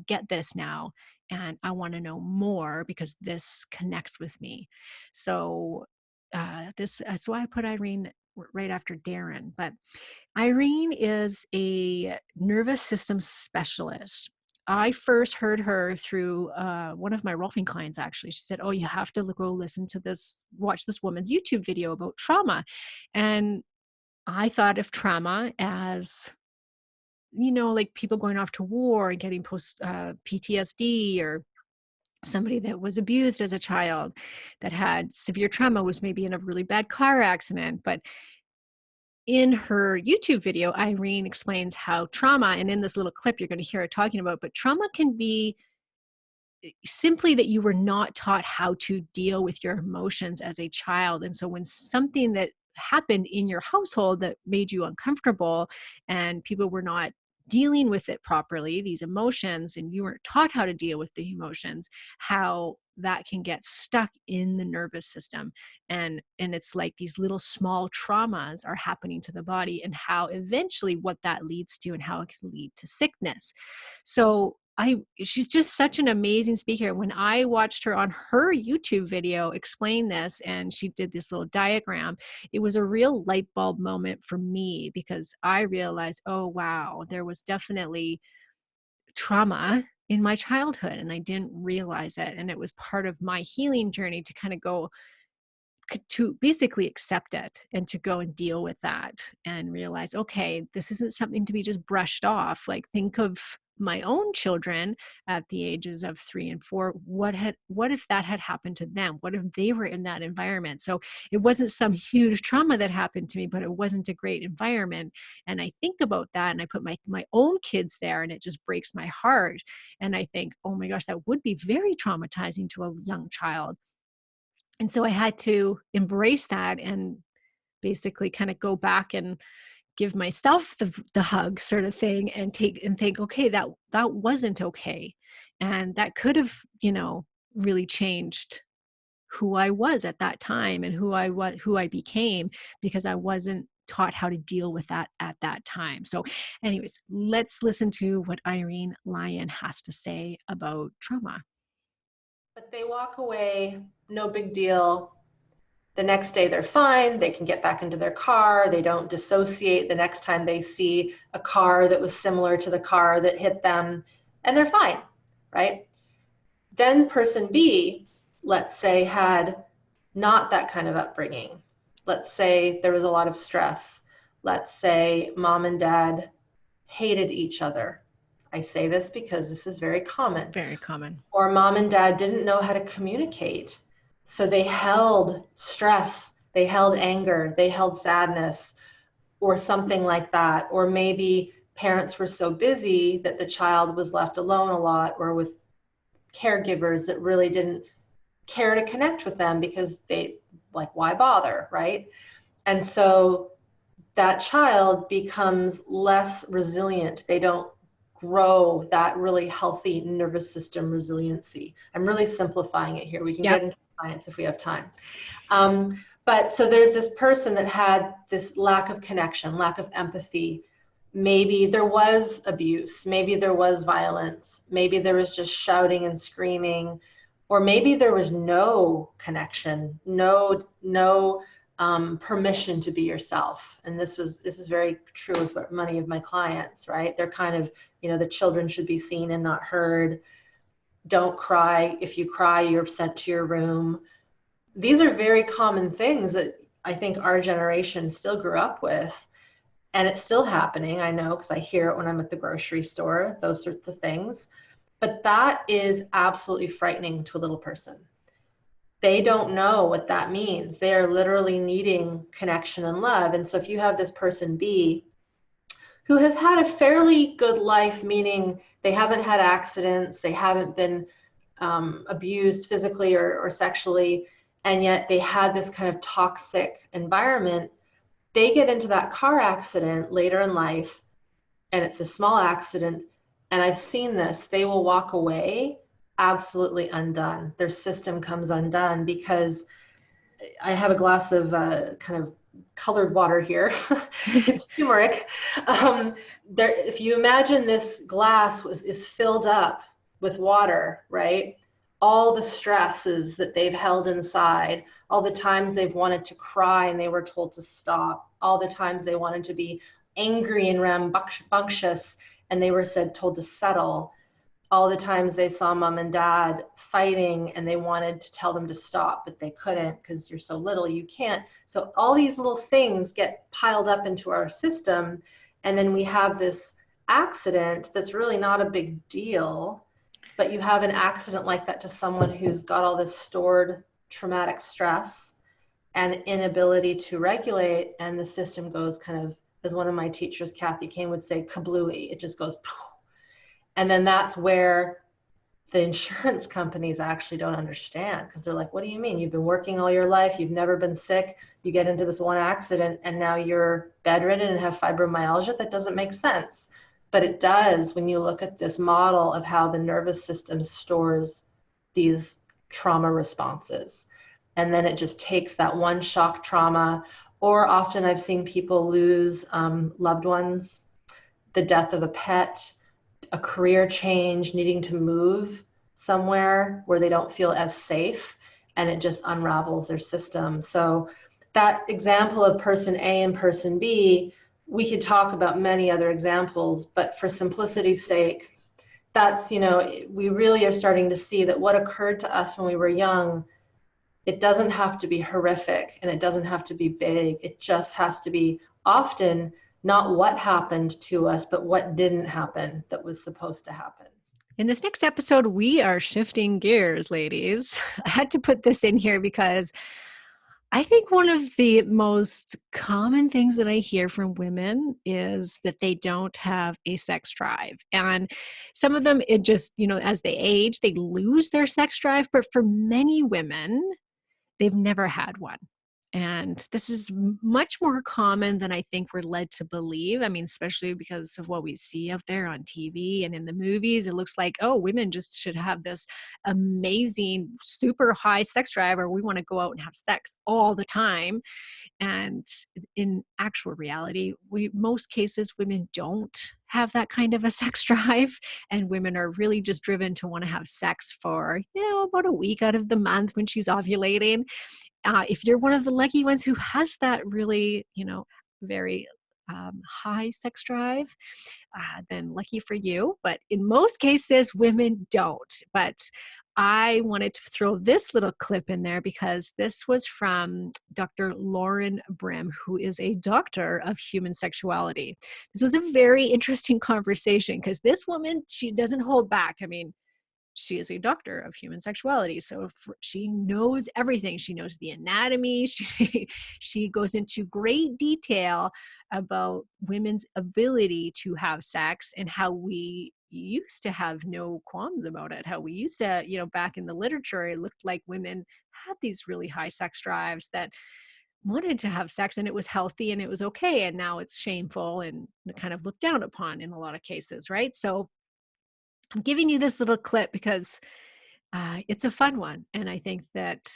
get this now. And I want to know more because this connects with me. So that's why I put Irene right after Darren. But Irene is a nervous system specialist. I first heard her through one of my rolfing clients, actually. She said, oh, you have to go watch this woman's YouTube video about trauma. And I thought of trauma as, like people going off to war and getting post PTSD, or somebody that was abused as a child that had severe trauma, was maybe in a really bad car accident. But in her YouTube video, Irene explains how trauma, and in this little clip you're going to hear her talking about, but trauma can be simply that you were not taught how to deal with your emotions as a child. And so when something that happened in your household that made you uncomfortable and people were not dealing with it properly, these emotions, and you weren't taught how to deal with the emotions, how that can get stuck in the nervous system. And it's like these little small traumas are happening to the body, and how eventually what that leads to and how it can lead to sickness. So she's just such an amazing speaker. When I watched her on her YouTube video explain this, and she did this little diagram, it was a real light bulb moment for me, because I realized, oh, wow, there was definitely trauma in my childhood and I didn't realize it. And it was part of my healing journey to kind of go to basically accept it and to go and deal with that and realize, okay, this isn't something to be just brushed off. Like, think of my own children at the ages of 3 and 4. What if that had happened to them? What if they were in that environment? So it wasn't some huge trauma that happened to me, but it wasn't a great environment. And I think about that, and I put my own kids there, and it just breaks my heart. And I think, oh my gosh, that would be very traumatizing to a young child. And so I had to embrace that and basically kind of go back and give myself the hug sort of thing, and think, okay, that wasn't okay. And that could have, really changed who I was at that time and who I became, because I wasn't taught how to deal with that at that time. So anyways, let's listen to what Irene Lyon has to say about trauma. But they walk away, no big deal. The next day they're fine. They can get back into their car. They don't dissociate the next time they see a car that was similar to the car that hit them, and they're fine, right? Then person B, let's say, had not that kind of upbringing. Let's say there was a lot of stress. Let's say mom and dad hated each other. I say this because this is very common. Very common. Or mom and dad didn't know how to communicate. So they held stress, they held anger, they held sadness, or something like that. Or maybe parents were so busy that the child was left alone a lot, or with caregivers that really didn't care to connect with them because they, like, why bother, right? And so that child becomes less resilient. They don't grow that really healthy nervous system resiliency. I'm really simplifying it here. We can get into science if we have time. But so there's this person that had this lack of connection, lack of empathy, maybe there was abuse, maybe there was violence, maybe there was just shouting and screaming, or maybe there was no connection, no permission to be yourself. And this is very true with many of my clients, right? They're kind of, the children should be seen and not heard. Don't cry. If you cry, you're sent to your room. These are very common things that I think our generation still grew up with. And it's still happening, I know, because I hear it when I'm at the grocery store, those sorts of things. But that is absolutely frightening to a little person. They don't know what that means. They are literally needing connection and love. And so if you have this person B who has had a fairly good life, meaning they haven't had accidents, they haven't been abused physically or sexually, and yet they had this kind of toxic environment, they get into that car accident later in life, and it's a small accident, and I've seen this, they will walk away absolutely undone. Their system comes undone because I have a glass of kind of colored water here. It's turmeric. If you imagine this glass is filled up with water, right? All the stresses that they've held inside, all the times they've wanted to cry and they were told to stop, all the times they wanted to be angry and rambunctious and they were told to settle, all the times they saw mom and dad fighting and they wanted to tell them to stop, but they couldn't because you're so little, you can't. So all these little things get piled up into our system, and then we have this accident that's really not a big deal. But you have an accident like that to someone who's got all this stored traumatic stress and inability to regulate, and the system goes kind of, as one of my teachers, Kathy Kane, would say, kablooey. It just goes, and then that's where the insurance companies actually don't understand, because they're like, what do you mean? You've been working all your life, you've never been sick, you get into this one accident, and now you're bedridden and have fibromyalgia? That doesn't make sense. But it does when you look at this model of how the nervous system stores these trauma responses. And then it just takes that one shock trauma, or often I've seen people lose loved ones, the death of a pet, a career change, needing to move somewhere where they don't feel as safe, and it just unravels their system. So that example of person A and person B, we could talk about many other examples, but for simplicity's sake, that's, we really are starting to see that what occurred to us when we were young, it doesn't have to be horrific and it doesn't have to be big. It just has to be often not what happened to us, but what didn't happen that was supposed to happen. In this next episode, we are shifting gears, ladies. I had to put this in here because I think one of the most common things that I hear from women is that they don't have a sex drive. And some of them, it just, as they age, they lose their sex drive. But for many women, they've never had one. And this is much more common than I think we're led to believe. I mean, especially because of what we see out there on TV and in the movies. It looks like, oh, women just should have this amazing, super high sex drive, or we want to go out and have sex all the time. And in actual reality, most cases, women don't have that kind of a sex drive, and women are really just driven to want to have sex for, about a week out of the month when she's ovulating. If you're one of the lucky ones who has that really, very high sex drive, then lucky for you. But in most cases, women don't. But I wanted to throw this little clip in there because this was from Dr. Lauren Brim, who is a doctor of human sexuality. This was a very interesting conversation because this woman, she doesn't hold back. I mean, she is a doctor of human sexuality. So she knows everything. She knows the anatomy. She goes into great detail about women's ability to have sex and how we used to have no qualms about it. How we used to, back in the literature, it looked like women had these really high sex drives that wanted to have sex and it was healthy and it was okay. And now it's shameful and kind of looked down upon in a lot of cases, right? So I'm giving you this little clip because it's a fun one. And I think that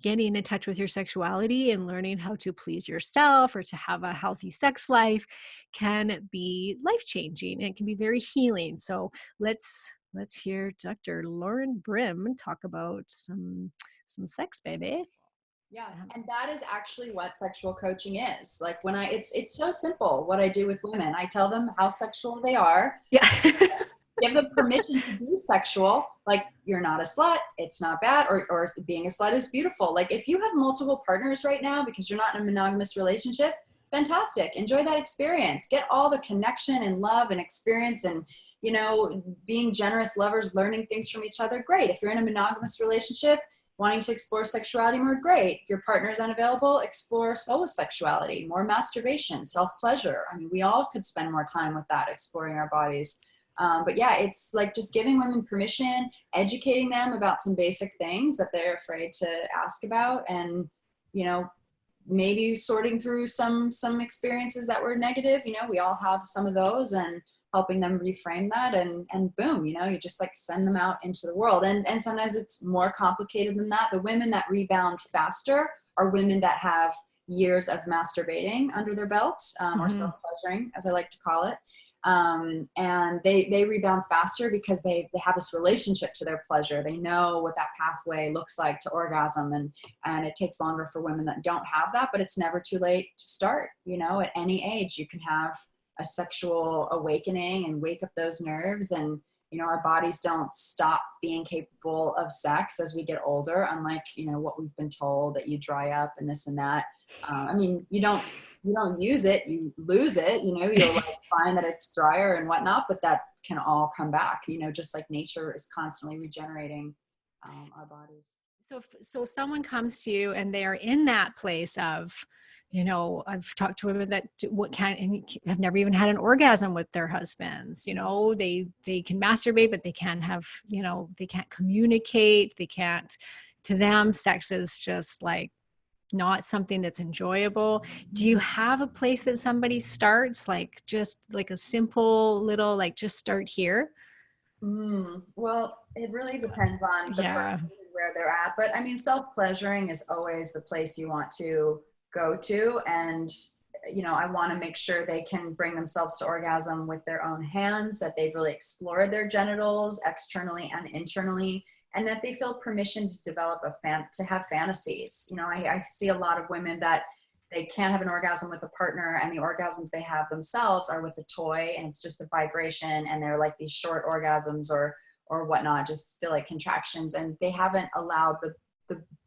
getting in touch with your sexuality and learning how to please yourself or to have a healthy sex life can be life-changing. It can be very healing. So let's hear Dr. Lauren Brim talk about some sex, baby. Yeah, and that is actually what sexual coaching is. Like when it's so simple what I do with women. I tell them how sexual they are. Yeah. Give them permission to be sexual. Like, you're not a slut, it's not bad, or being a slut is beautiful. Like, if you have multiple partners right now because you're not in a monogamous relationship, fantastic. Enjoy that experience. Get all the connection and love and experience and, you know, being generous lovers, learning things from each other. Great. If you're in a monogamous relationship, wanting to explore sexuality more, great. If your partner is unavailable, explore solo sexuality, more masturbation, self-pleasure. I mean, we all could spend more time with that, exploring our bodies. But yeah, it's like just giving women permission, educating them about some basic things that they're afraid to ask about, and, you know, maybe sorting through some experiences that were negative. You know, we all have some of those, and helping them reframe that, and boom, you know, you just like send them out into the world. And sometimes it's more complicated than that. The women that rebound faster are women that have years of masturbating under their belt, or self-pleasuring, as I like to call it. And they rebound faster because they have this relationship to their pleasure. They know what that pathway looks like to orgasm, and it takes longer for women that don't have that, but it's never too late to start. You know, at any age you can have a sexual awakening and wake up those nerves. And, you know, our bodies don't stop being capable of sex as we get older, unlike, you know, what we've been told, that you dry up and this and that. I mean, you don't use it, you lose it, you know, you'll like find that it's drier and whatnot, but that can all come back, you know, just like nature is constantly regenerating our bodies. So someone comes to you and they're in that place of, you know, I've talked to women that have never even had an orgasm with their husbands. You know, they can masturbate, but they can't have, you know, they can't communicate. They can't, to them, sex is just like not something that's enjoyable. Do you have a place that somebody starts, like just like a simple little, like just start here? Well, it really depends on the person and where they're at. But I mean, self-pleasuring is always the place you want to go to. And, you know, I want to make sure they can bring themselves to orgasm with their own hands, that they've really explored their genitals externally and internally, and that they feel permission to develop to have fantasies. You know, I see a lot of women that they can't have an orgasm with a partner, and the orgasms they have themselves are with a toy, and it's just a vibration, and they're like these short orgasms or whatnot, just feel like contractions, and they haven't allowed the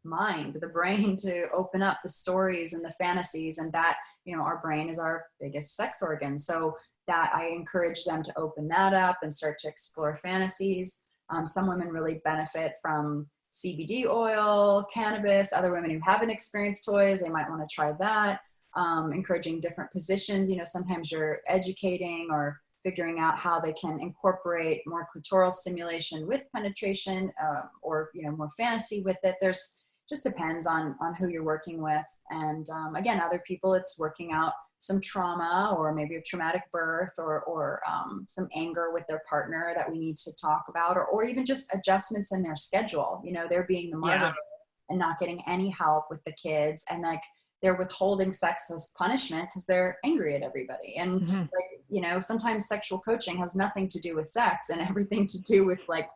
mind, the brain, to open up the stories and the fantasies. And that, you know, our brain is our biggest sex organ, so that I encourage them to open that up and start to explore fantasies. Some women really benefit from CBD oil, cannabis. Other women who haven't experienced toys, they might want to try that. Encouraging different positions. You know, sometimes you're educating or figuring out how they can incorporate more clitoral stimulation with penetration, or, you know, more fantasy with it. There's just depends on who you're working with. And again, other people, it's working out some trauma, or maybe a traumatic birth, or some anger with their partner that we need to talk about, or even just adjustments in their schedule. You know, they're being the martyr and not getting any help with the kids, and like they're withholding sex as punishment because they're angry at everybody. And like, you know, sometimes sexual coaching has nothing to do with sex and everything to do with like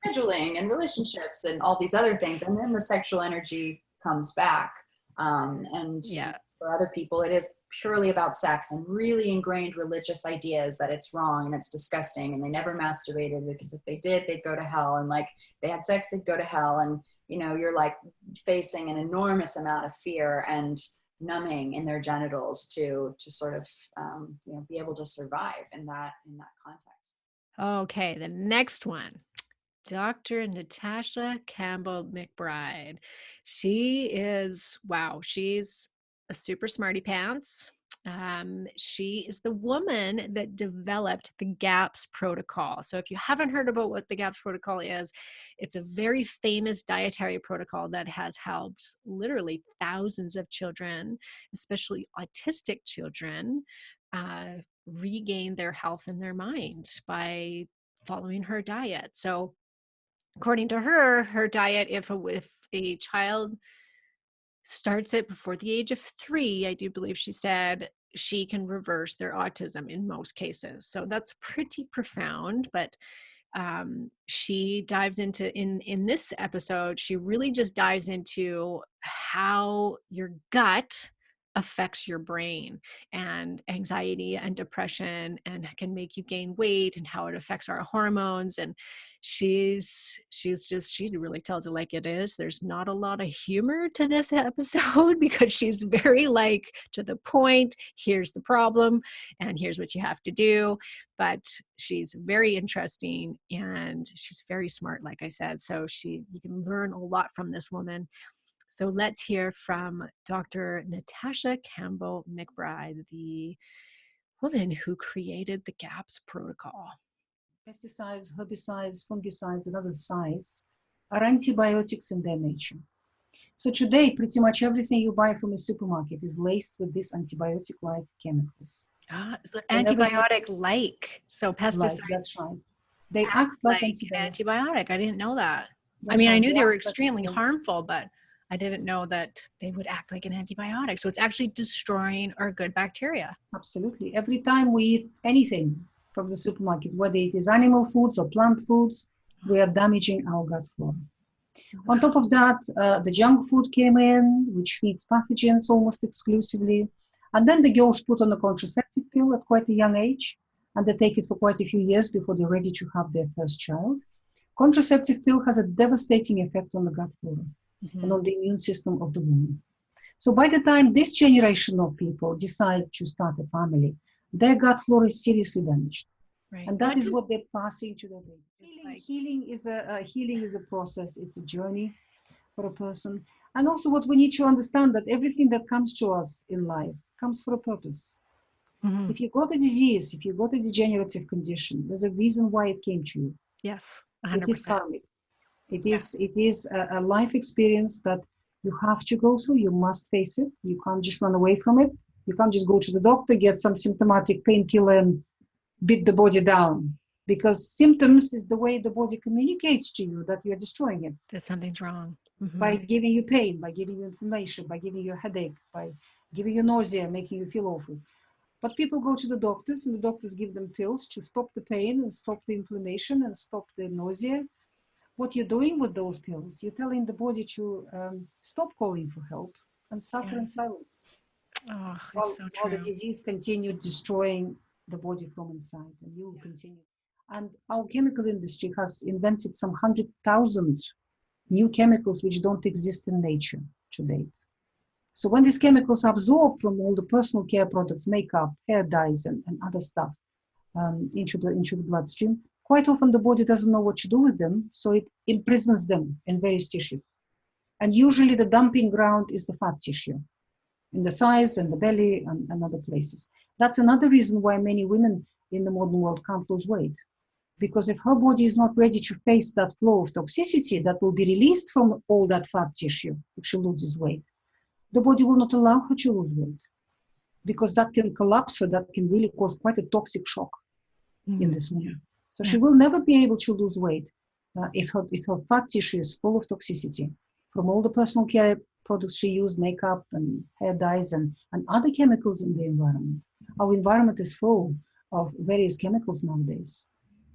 scheduling and relationships and all these other things. And then the sexual energy comes back. For other people, it is purely about sex and really ingrained religious ideas that it's wrong and it's disgusting, and they never masturbated because if they did, they'd go to hell, and like they had sex, they'd go to hell. And, you know, you're like facing an enormous amount of fear and numbing in their genitals to sort of, you know, be able to survive in that context. Okay, the next one. Dr. Natasha Campbell McBride. She is, wow, she's a super smarty pants. She is the woman that developed the GAPS protocol. So if you haven't heard about what the GAPS protocol is, it's a very famous dietary protocol that has helped literally thousands of children, especially autistic children, regain their health and their mind by following her diet. So according to her, her diet, if a child starts it before the age of 3, I do believe she said, she can reverse their autism in most cases. So that's pretty profound. But she dives into, in this episode, she really just dives into how your gut affects your brain, and anxiety and depression, and can make you gain weight, and how it affects our hormones. And she really tells it like it is. There's not a lot of humor to this episode because she's very like to the point. Here's the problem and here's what you have to do. But she's very interesting and she's very smart, like I said. So you can learn a lot from this woman. So let's hear from Dr. Natasha Campbell McBride, the woman who created the GAPS protocol. Pesticides, herbicides, fungicides, and other sites are antibiotics in their nature. So today, pretty much everything you buy from a supermarket is laced with these antibiotic-like chemicals. So antibiotic-like, so pesticides. Like, that's right. They act like an antibiotic. I didn't know that. I mean, I knew they were extremely harmful, but I didn't know that they would act like an antibiotic. So it's actually destroying our good bacteria. Absolutely. Every time we eat anything from the supermarket, whether it is animal foods or plant foods, we are damaging our gut flora. Wow. On top of that, the junk food came in, which feeds pathogens almost exclusively. And then the girls put on a contraceptive pill at quite a young age, and they take it for quite a few years before they're ready to have their first child. Contraceptive pill has a devastating effect on the gut flora. Mm-hmm. And on the immune system of the woman. So by the time this generation of people decide to start a family, their gut flora is seriously damaged. Right. And that is what they're passing to their baby. Healing is a process. It's a journey for a person. And also what we need to understand, that everything that comes to us in life comes for a purpose. Mm-hmm. If you got a disease, if you got a degenerative condition, there's a reason why it came to you. Yes, 100%. It is karmic. It is a life experience that you have to go through. You must face it. You can't just run away from it. You can't just go to the doctor, get some symptomatic painkiller and beat the body down. Because symptoms is the way the body communicates to you that you're destroying it. That something's wrong. Mm-hmm. By giving you pain, by giving you inflammation, by giving you a headache, by giving you nausea, making you feel awful. But people go to the doctors and the doctors give them pills to stop the pain and stop the inflammation and stop the nausea. What you're doing with those pills, you're telling the body to stop calling for help and suffer in silence. Oh, it's so true. While the disease continued destroying the body from inside, and you will continue. And our chemical industry has invented some 100,000 new chemicals which don't exist in nature to date. So when these chemicals absorb from all the personal care products, makeup, hair dyes, and other stuff into the bloodstream, quite often the body doesn't know what to do with them, so it imprisons them in various tissues. And usually the dumping ground is the fat tissue, in the thighs and the belly and other places. That's another reason why many women in the modern world can't lose weight. Because if her body is not ready to face that flow of toxicity that will be released from all that fat tissue if she loses weight, the body will not allow her to lose weight. Because that can collapse her, that can really cause quite a toxic shock in this woman. So she will never be able to lose weight if her fat tissue is full of toxicity from all the personal care products she used, makeup and hair dyes and other chemicals in the environment. Our environment is full of various chemicals nowadays.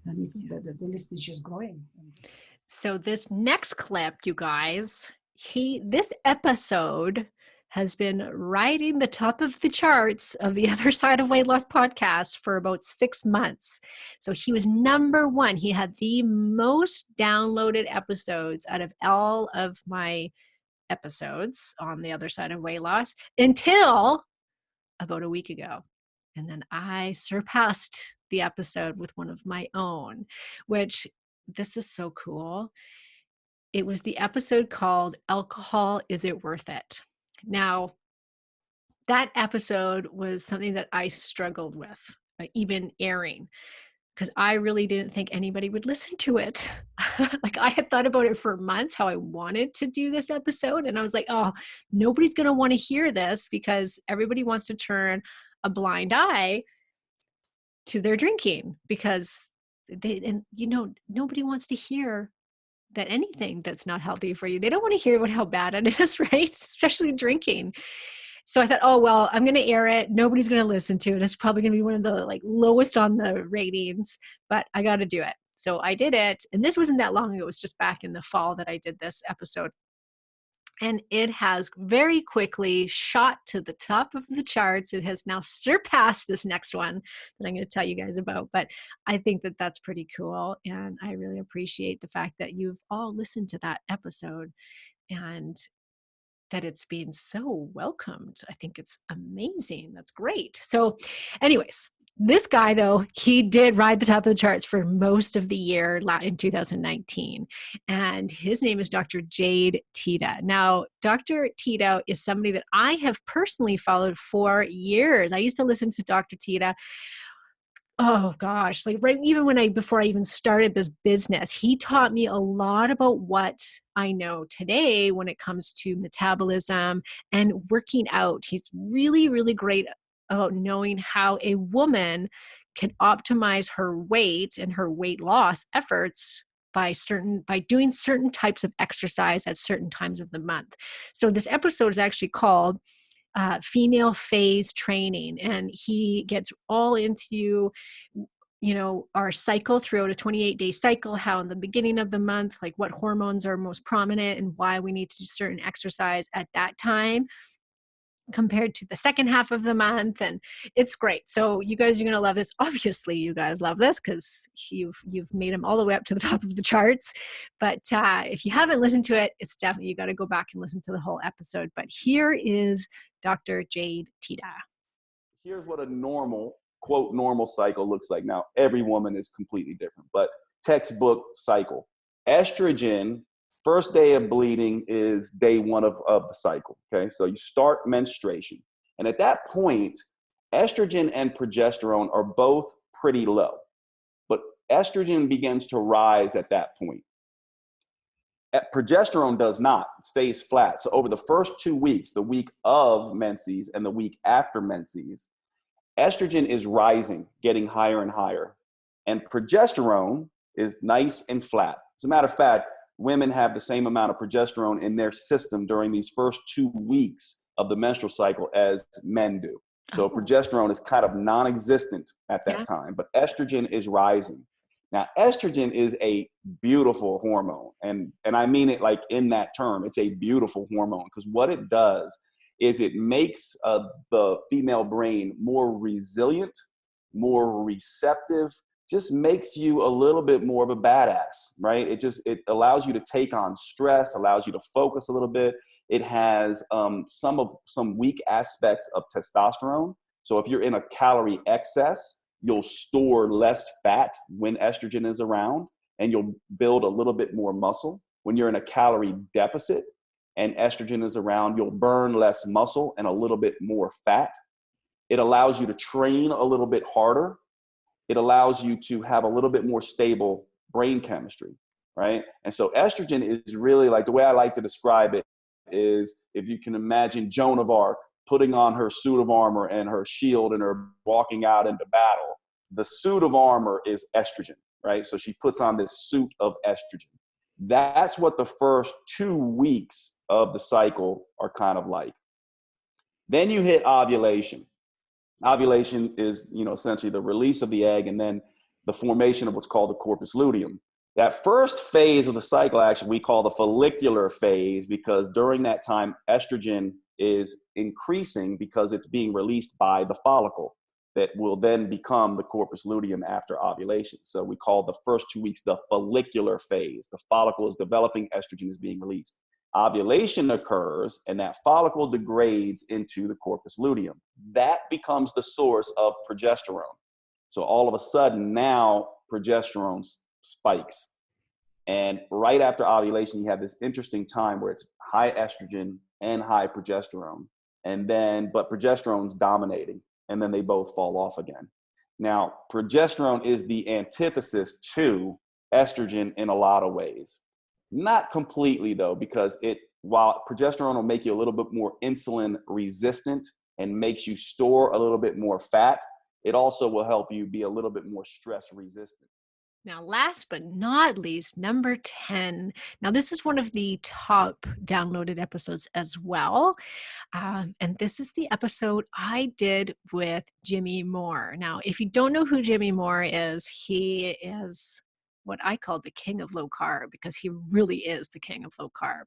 And it's the list is just growing. So this next clip, you guys, this episode has been riding the top of the charts of the Other Side of Weight Loss podcast for about 6 months. So he was #1. He had the most downloaded episodes out of all of my episodes on the Other Side of Weight Loss until about a week ago. And then I surpassed the episode with one of my own, which this is so cool. It was the episode called Alcohol, Is It Worth It? Now, that episode was something that I struggled with, even airing, because I really didn't think anybody would listen to it. Like I had thought about it for months, how I wanted to do this episode. And I was like, oh, nobody's going to want to hear this because everybody wants to turn a blind eye to their drinking because nobody wants to hear that anything that's not healthy for you. They don't want to hear about how bad it is, right? Especially drinking. So I thought, oh, well, I'm going to air it. Nobody's going to listen to it. It's probably going to be one of the like lowest on the ratings, but I got to do it. So I did it. And this wasn't that long ago. It was just back in the fall that I did this episode. And it has very quickly shot to the top of the charts. It has now surpassed this next one that I'm going to tell you guys about. But I think that that's pretty cool. And I really appreciate the fact that you've all listened to that episode and that it's being so welcomed. I think it's amazing. That's great. So anyways, this guy, though, he did ride the top of the charts for most of the year in 2019. And his name is Dr. Jade Teta. Now, Dr. Teta is somebody that I have personally followed for years. I used to listen to Dr. Teta. Oh gosh, like right even before I even started this business, he taught me a lot about what I know today when it comes to metabolism and working out. He's really, really great about knowing how a woman can optimize her weight and her weight loss efforts by doing certain types of exercise at certain times of the month. So this episode is actually called female phase training, and he gets all into our cycle throughout a 28-day cycle, how in the beginning of the month, like what hormones are most prominent and why we need to do certain exercise at that time compared to the second half of the month. And it's great. So you guys are going to love this. Obviously you guys love this because you've made them all the way up to the top of the charts. But if you haven't listened to it, it's definitely, you got to go back and listen to the whole episode. But here is Dr. Jade Teta. Here's what a normal, quote, normal cycle looks like. Now, every woman is completely different, but textbook cycle. Estrogen, first day of bleeding is day one of the cycle, okay? So you start menstruation. And at that point, estrogen and progesterone are both pretty low. But estrogen begins to rise at that point. Progesterone does not. It stays flat. So over the first 2 weeks, the week of menses and the week after menses, estrogen is rising, getting higher and higher. And progesterone is nice and flat. As a matter of fact, women have the same amount of progesterone in their system during these first 2 weeks of the menstrual cycle as men do. So progesterone is kind of non-existent at that time, but estrogen is rising. Now, estrogen is a beautiful hormone, and I mean it like in that term. It's a beautiful hormone because what it does is it makes the female brain more resilient, more receptive, just makes you a little bit more of a badass, right? It allows you to take on stress, allows you to focus a little bit. It has some weak aspects of testosterone. So if you're in a calorie excess, you'll store less fat when estrogen is around, and you'll build a little bit more muscle. When you're in a calorie deficit and estrogen is around, you'll burn less muscle and a little bit more fat. It allows you to train a little bit harder. It allows you to have a little bit more stable brain chemistry, right? And so estrogen is really, like, the way I like to describe it is, if you can imagine Joan of Arc putting on her suit of armor and her shield and her walking out into battle. The suit of armor is estrogen, right? So she puts on this suit of estrogen. That's what the first 2 weeks of the cycle are kind of like. Then you hit ovulation. Ovulation is, essentially the release of the egg and then the formation of what's called the corpus luteum. That first phase of the cycle, actually, we call the follicular phase, because during that time, estrogen is increasing because it's being released by the follicle that will then become the corpus luteum after ovulation. So we call the first 2 weeks the follicular phase. The follicle is developing, estrogen is being released. Ovulation occurs, and that follicle degrades into the corpus luteum. That becomes the source of progesterone. So all of a sudden, now progesterone spikes. And right after ovulation, you have this interesting time where it's high estrogen and high progesterone. But progesterone's dominating, and then they both fall off again. Now, progesterone is the antithesis to estrogen in a lot of ways. Not completely, though, because while progesterone will make you a little bit more insulin resistant and makes you store a little bit more fat, it also will help you be a little bit more stress resistant. Now, last but not least, number 10. Now, this is one of the top downloaded episodes as well. And this is the episode I did with Jimmy Moore. Now, if you don't know who Jimmy Moore is, he is what I call the king of low carb, because he really is the king of low carb.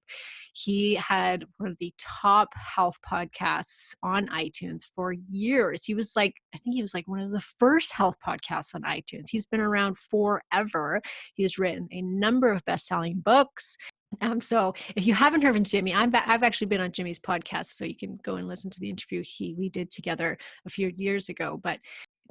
He had one of the top health podcasts on iTunes for years. He was like, I think he was like one of the first health podcasts on iTunes. He's been around forever. He's written a number of best-selling books. So if you haven't heard of Jimmy, I've actually been on Jimmy's podcast, so you can go and listen to the interview we did together a few years ago. But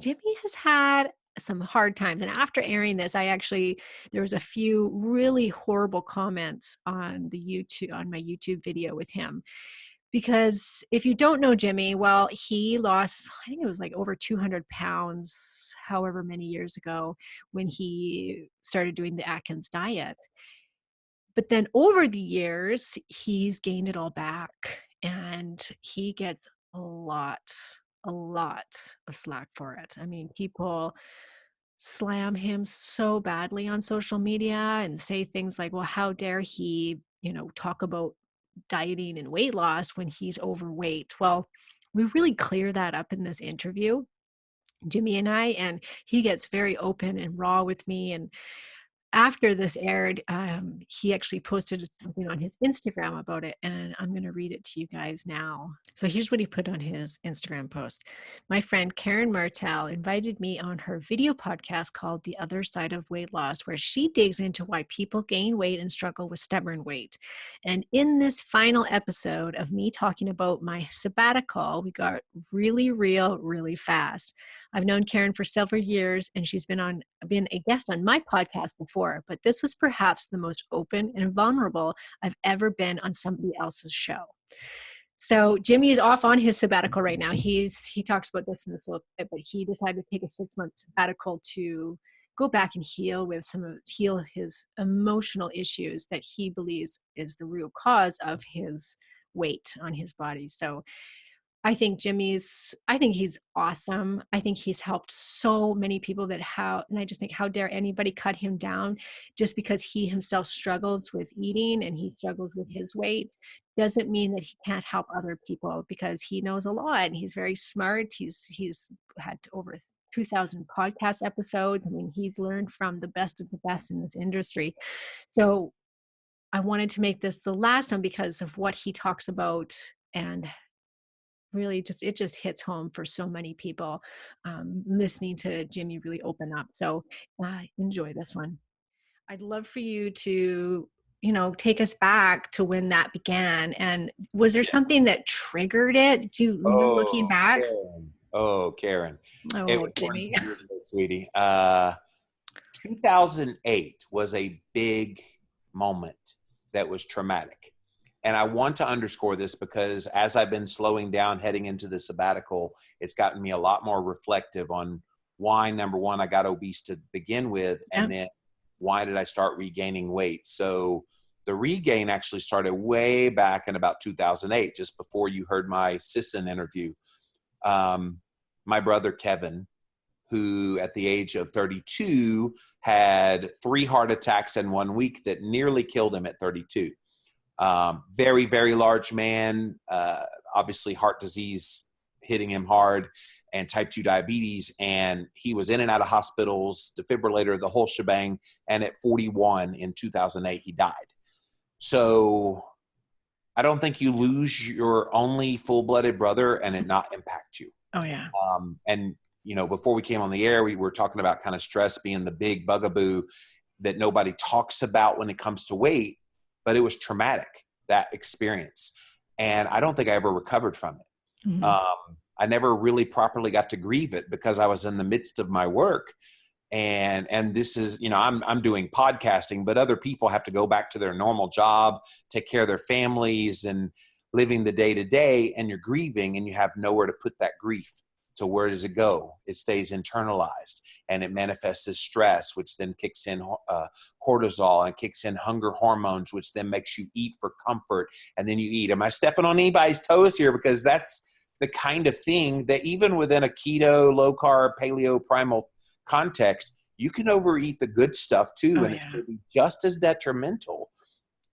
Jimmy has had some hard times. And after airing this, there was a few really horrible comments on my YouTube video with him. Because if you don't know Jimmy, well, he lost, I think it was like over 200 pounds, however many years ago, when he started doing the Atkins diet. But then over the years, he's gained it all back, and he gets a lot of slack for it. I mean, people slam him so badly on social media and say things like, well, how dare he, talk about dieting and weight loss when he's overweight. Well, we really clear that up in this interview, Jimmy and I, and he gets very open and raw with me. And after this aired, he actually posted something on his Instagram about it, and I'm going to read it to you guys now. So here's what he put on his Instagram post. My friend Karen Martel invited me on her video podcast called The Other Side of Weight Loss, where she digs into why people gain weight and struggle with stubborn weight. And in this final episode of me talking about my sabbatical, we got really real, really fast. I've known Karen for several years, and she's been a guest on my podcast before, but this was perhaps the most open and vulnerable I've ever been on somebody else's show. So Jimmy is off on his sabbatical right now. He talks about this in this little bit, but he decided to take a 6-month sabbatical to go back and heal his emotional issues that he believes is the root cause of his weight on his body. So I think he's awesome. I think he's helped so many people and I just think, how dare anybody cut him down just because he himself struggles with eating and he struggles with his weight doesn't mean that he can't help other people, because he knows a lot and he's very smart. He's had over 2,000 podcast episodes. I mean, he's learned from the best of the best in this industry. So I wanted to make this the last one because of what he talks about, and really it just hits home for so many people listening to Jimmy really open up. So enjoy this one. I'd love for you to, take us back to when that began. And was there something that triggered it? Do you know, looking back? Karen. Oh, Jimmy. Sweetie. 2008 was a big moment that was traumatic. And I want to underscore this because as I've been slowing down heading into the sabbatical, it's gotten me a lot more reflective on why, number one, I got obese to begin with, and then why did I start regaining weight? So the regain actually started way back in about 2008, just before you heard my Sisson interview. My brother, Kevin, who at the age of 32 had 3 heart attacks in 1 week that nearly killed him at 32. Very, very large man, obviously heart disease hitting him hard, and type 2 diabetes. And he was in and out of hospitals, defibrillator, the whole shebang. And at 41 in 2008, he died. So I don't think you lose your only full-blooded brother and it not impact you. Oh, yeah. And, before we came on the air, we were talking about kind of stress being the big bugaboo that nobody talks about when it comes to weight. But it was traumatic, that experience. And I don't think I ever recovered from it. Mm-hmm. I never really properly got to grieve it because I was in the midst of my work. And this is, I'm doing podcasting, but other people have to go back to their normal job, take care of their families and living the day to day, and you're grieving and you have nowhere to put that grief. So where does it go? It stays internalized and it manifests as stress, which then kicks in cortisol and kicks in hunger hormones, which then makes you eat for comfort. And then you eat. Am I stepping on anybody's toes here? Because that's the kind of thing that even within a keto, low carb, paleo, primal context, you can overeat the good stuff too, Oh, and it's yeah. going to be just as detrimental.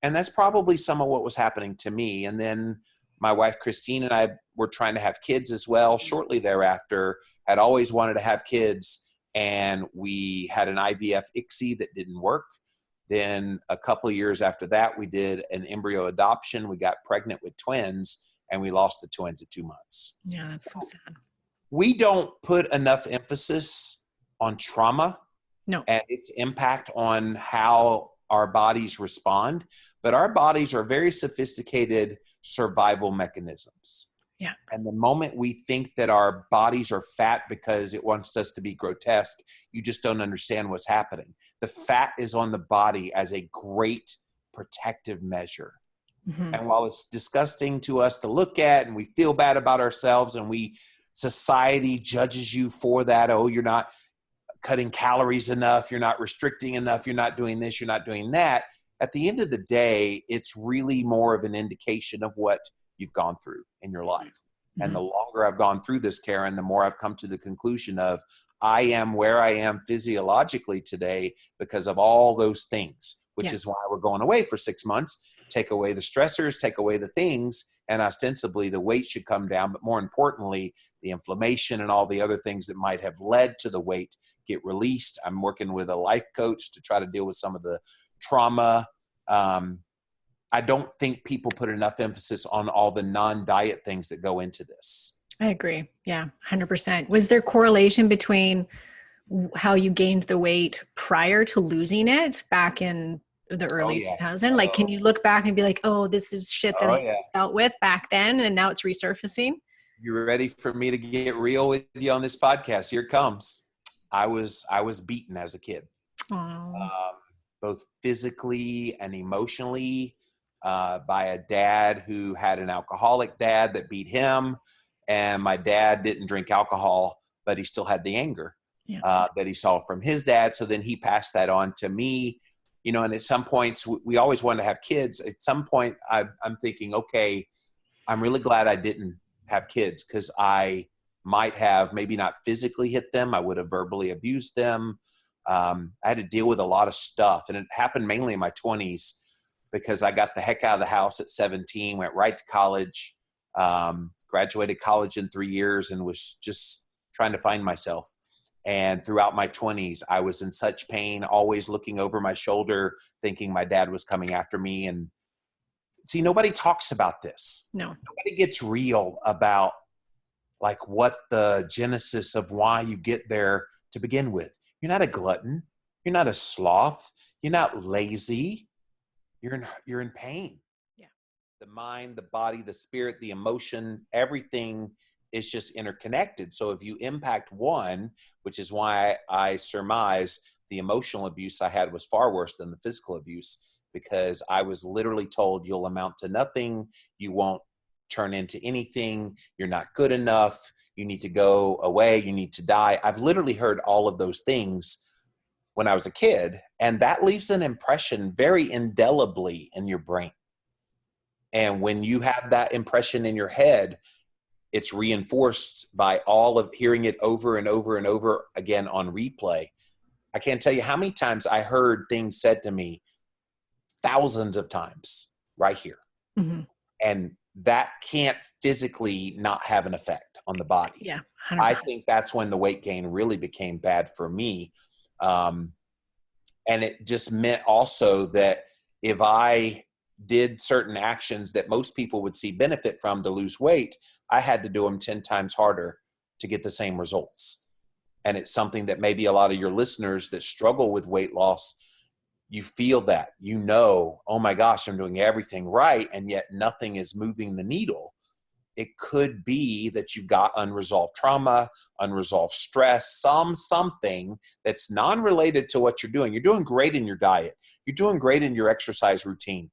And that's probably some of what was happening to me. And then my wife, Christine, and I were trying to have kids as well. Shortly thereafter, had always wanted to have kids. And we had an IVF ICSI that didn't work. Then a couple of years after that, we did an embryo adoption. We got pregnant with twins, and we lost the twins at 2 months. Yeah, that's so sad. We don't put enough emphasis on trauma No. and its impact on how our bodies respond, but our bodies are very sophisticated survival mechanisms. Yeah. And the moment we think that our bodies are fat because it wants us to be grotesque, you just don't understand what's happening. The fat is on the body as a great protective measure. Mm-hmm. And while it's disgusting to us to look at, and we feel bad about ourselves, and society judges you for that. Oh, you're not cutting calories enough. You're not restricting enough. You're not doing this. You're not doing that. At the end of the day, it's really more of an indication of what you've gone through in your life. Mm-hmm. And the longer I've gone through this, Karen, the more I've come to the conclusion of I am where I am physiologically today because of all those things, which is why we're going away for 6 months. Take away the stressors, take away the things, and ostensibly the weight should come down. But more importantly, the inflammation and all the other things that might have led to the weight get released. I'm working with a life coach to try to deal with some of the trauma. I don't think people put enough emphasis on all the non-diet things that go into this. I agree. Yeah, 100%. Was there correlation between how you gained the weight prior to losing it back in the early 2000s? Like, can you look back and be like, oh, this is shit that I dealt with back then and now it's resurfacing? You ready for me to get real with you on this podcast? Here it comes. I was beaten as a kid, both physically and emotionally, by a dad who had an alcoholic dad that beat him. And my dad didn't drink alcohol, but he still had the anger that he saw from his dad. So then he passed that on to me. You know, and at some points, we always wanted to have kids. At some point, I'm thinking, okay, I'm really glad I didn't have kids because I might have maybe not physically hit them. I would have verbally abused them. I had to deal with a lot of stuff. And it happened mainly in my 20s because I got the heck out of the house at 17, went right to college, graduated college in 3 years, and was just trying to find myself. And throughout my 20s, I was in such pain, always looking over my shoulder, thinking my dad was coming after me. And see, nobody talks about this. No. Nobody gets real about like what the genesis of why you get there to begin with. You're not a glutton. You're not a sloth. You're not lazy. You're in pain. Yeah. The mind, the body, the spirit, the emotion, everything is just interconnected. So if you impact one, which is why I surmise the emotional abuse I had was far worse than the physical abuse, because I was literally told you'll amount to nothing. You won't turn into anything. You're not good enough. You need to go away. You need to die. I've literally heard all of those things when I was a kid, and that leaves an impression very indelibly in your brain. And when you have that impression in your head, it's reinforced by all of hearing it over and over and over again on replay. I can't tell you how many times I heard things said to me, thousands of times right here. Mm-hmm. And that can't physically not have an effect on the body. Yeah, 100%. I think that's when the weight gain really became bad for me. And it just meant also that if I did certain actions that most people would see benefit from to lose weight, I had to do them 10 times harder to get the same results. And it's something that maybe a lot of your listeners that struggle with weight loss, you feel that, you know, oh my gosh, I'm doing everything right, and yet nothing is moving the needle. It could be that you've got unresolved trauma, unresolved stress, something that's non-related to what you're doing. You're doing great in your diet. You're doing great in your exercise routine,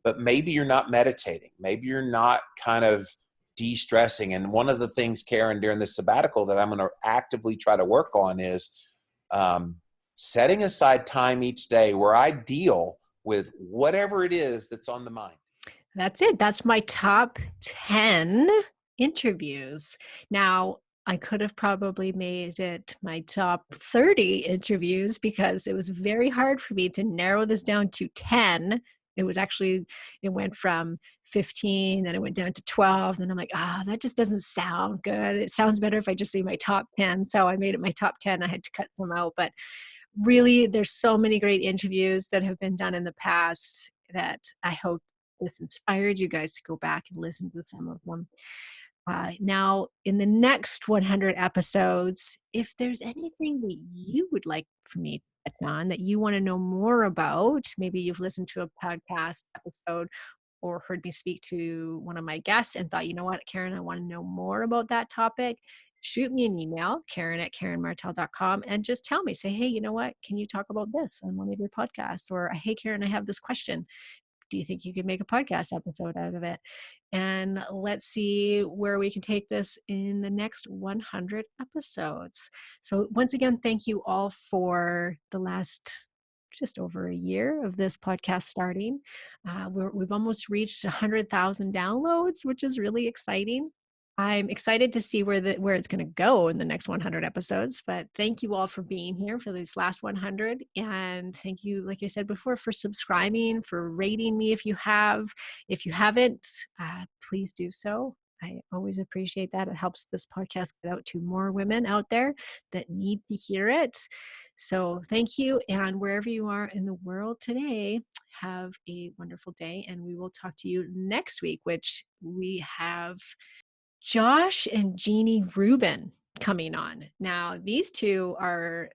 but maybe you're not meditating. Maybe you're not kind of de-stressing. And one of the things, Karen, during this sabbatical that I'm going to actively try to work on is setting aside time each day where I deal with whatever it is that's on the mind. That's it. That's my top 10 interviews. Now, I could have probably made it my top 30 interviews because it was very hard for me to narrow this down to 10. It went from 15, then it went down to 12. Then I'm like, that just doesn't sound good. It sounds better if I just say my top 10. So I made it my top 10. I had to cut some out. But really, there's so many great interviews that have been done in the past that I hope this inspired you guys to go back and listen to some of them. Now, in the next 100 episodes, if there's anything that you would like for me to touch on that you want to know more about, maybe you've listened to a podcast episode or heard me speak to one of my guests and thought, you know what, Karen, I want to know more about that topic, shoot me an email, Karen@KarenMartel.com, and just tell me, say, hey, you know what, can you talk about this on one of your podcasts? Or, hey, Karen, I have this question. Do you think you could make a podcast episode out of it? And let's see where we can take this in the next 100 episodes. So once again, thank you all for the last just over a year of this podcast starting. We've almost reached 100,000 downloads, which is really exciting. I'm excited to see where it's going to go in the next 100 episodes, but thank you all for being here for these last 100. And thank you, like I said before, for subscribing, for rating me if you have. If you haven't, please do so. I always appreciate that. It helps this podcast get out to more women out there that need to hear it. So thank you. And wherever you are in the world today, have a wonderful day. And we will talk to you next week, which we have Josh and Jeannie Rubin coming on. Now, these two are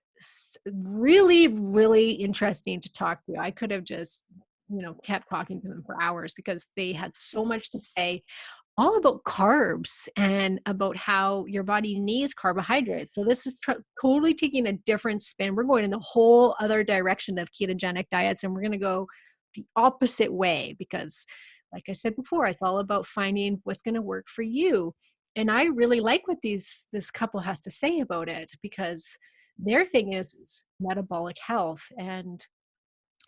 really, really interesting to talk to. I could have just, kept talking to them for hours because they had so much to say all about carbs and about how your body needs carbohydrates. So this is totally taking a different spin. We're going in the whole other direction of ketogenic diets, and we're going to go the opposite way because, like I said before, it's all about finding what's going to work for you. And I really like what this couple has to say about it because their thing is metabolic health and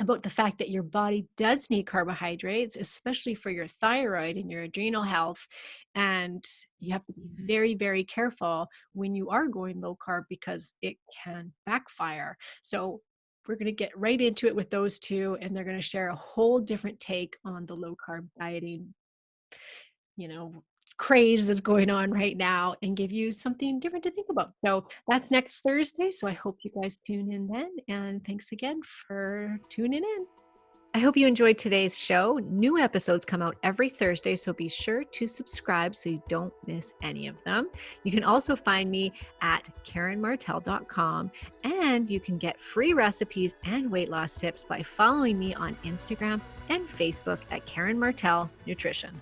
about the fact that your body does need carbohydrates, especially for your thyroid and your adrenal health. And you have to be very, very careful when you are going low carb because it can backfire. So we're going to get right into it with those two, and they're going to share a whole different take on the low carb dieting, craze that's going on right now and give you something different to think about. So that's next Thursday. So I hope you guys tune in then. And thanks again for tuning in. I hope you enjoyed today's show. New episodes come out every Thursday, so be sure to subscribe so you don't miss any of them. You can also find me at KarenMartel.com, and you can get free recipes and weight loss tips by following me on Instagram and Facebook at Karen Martel Nutrition.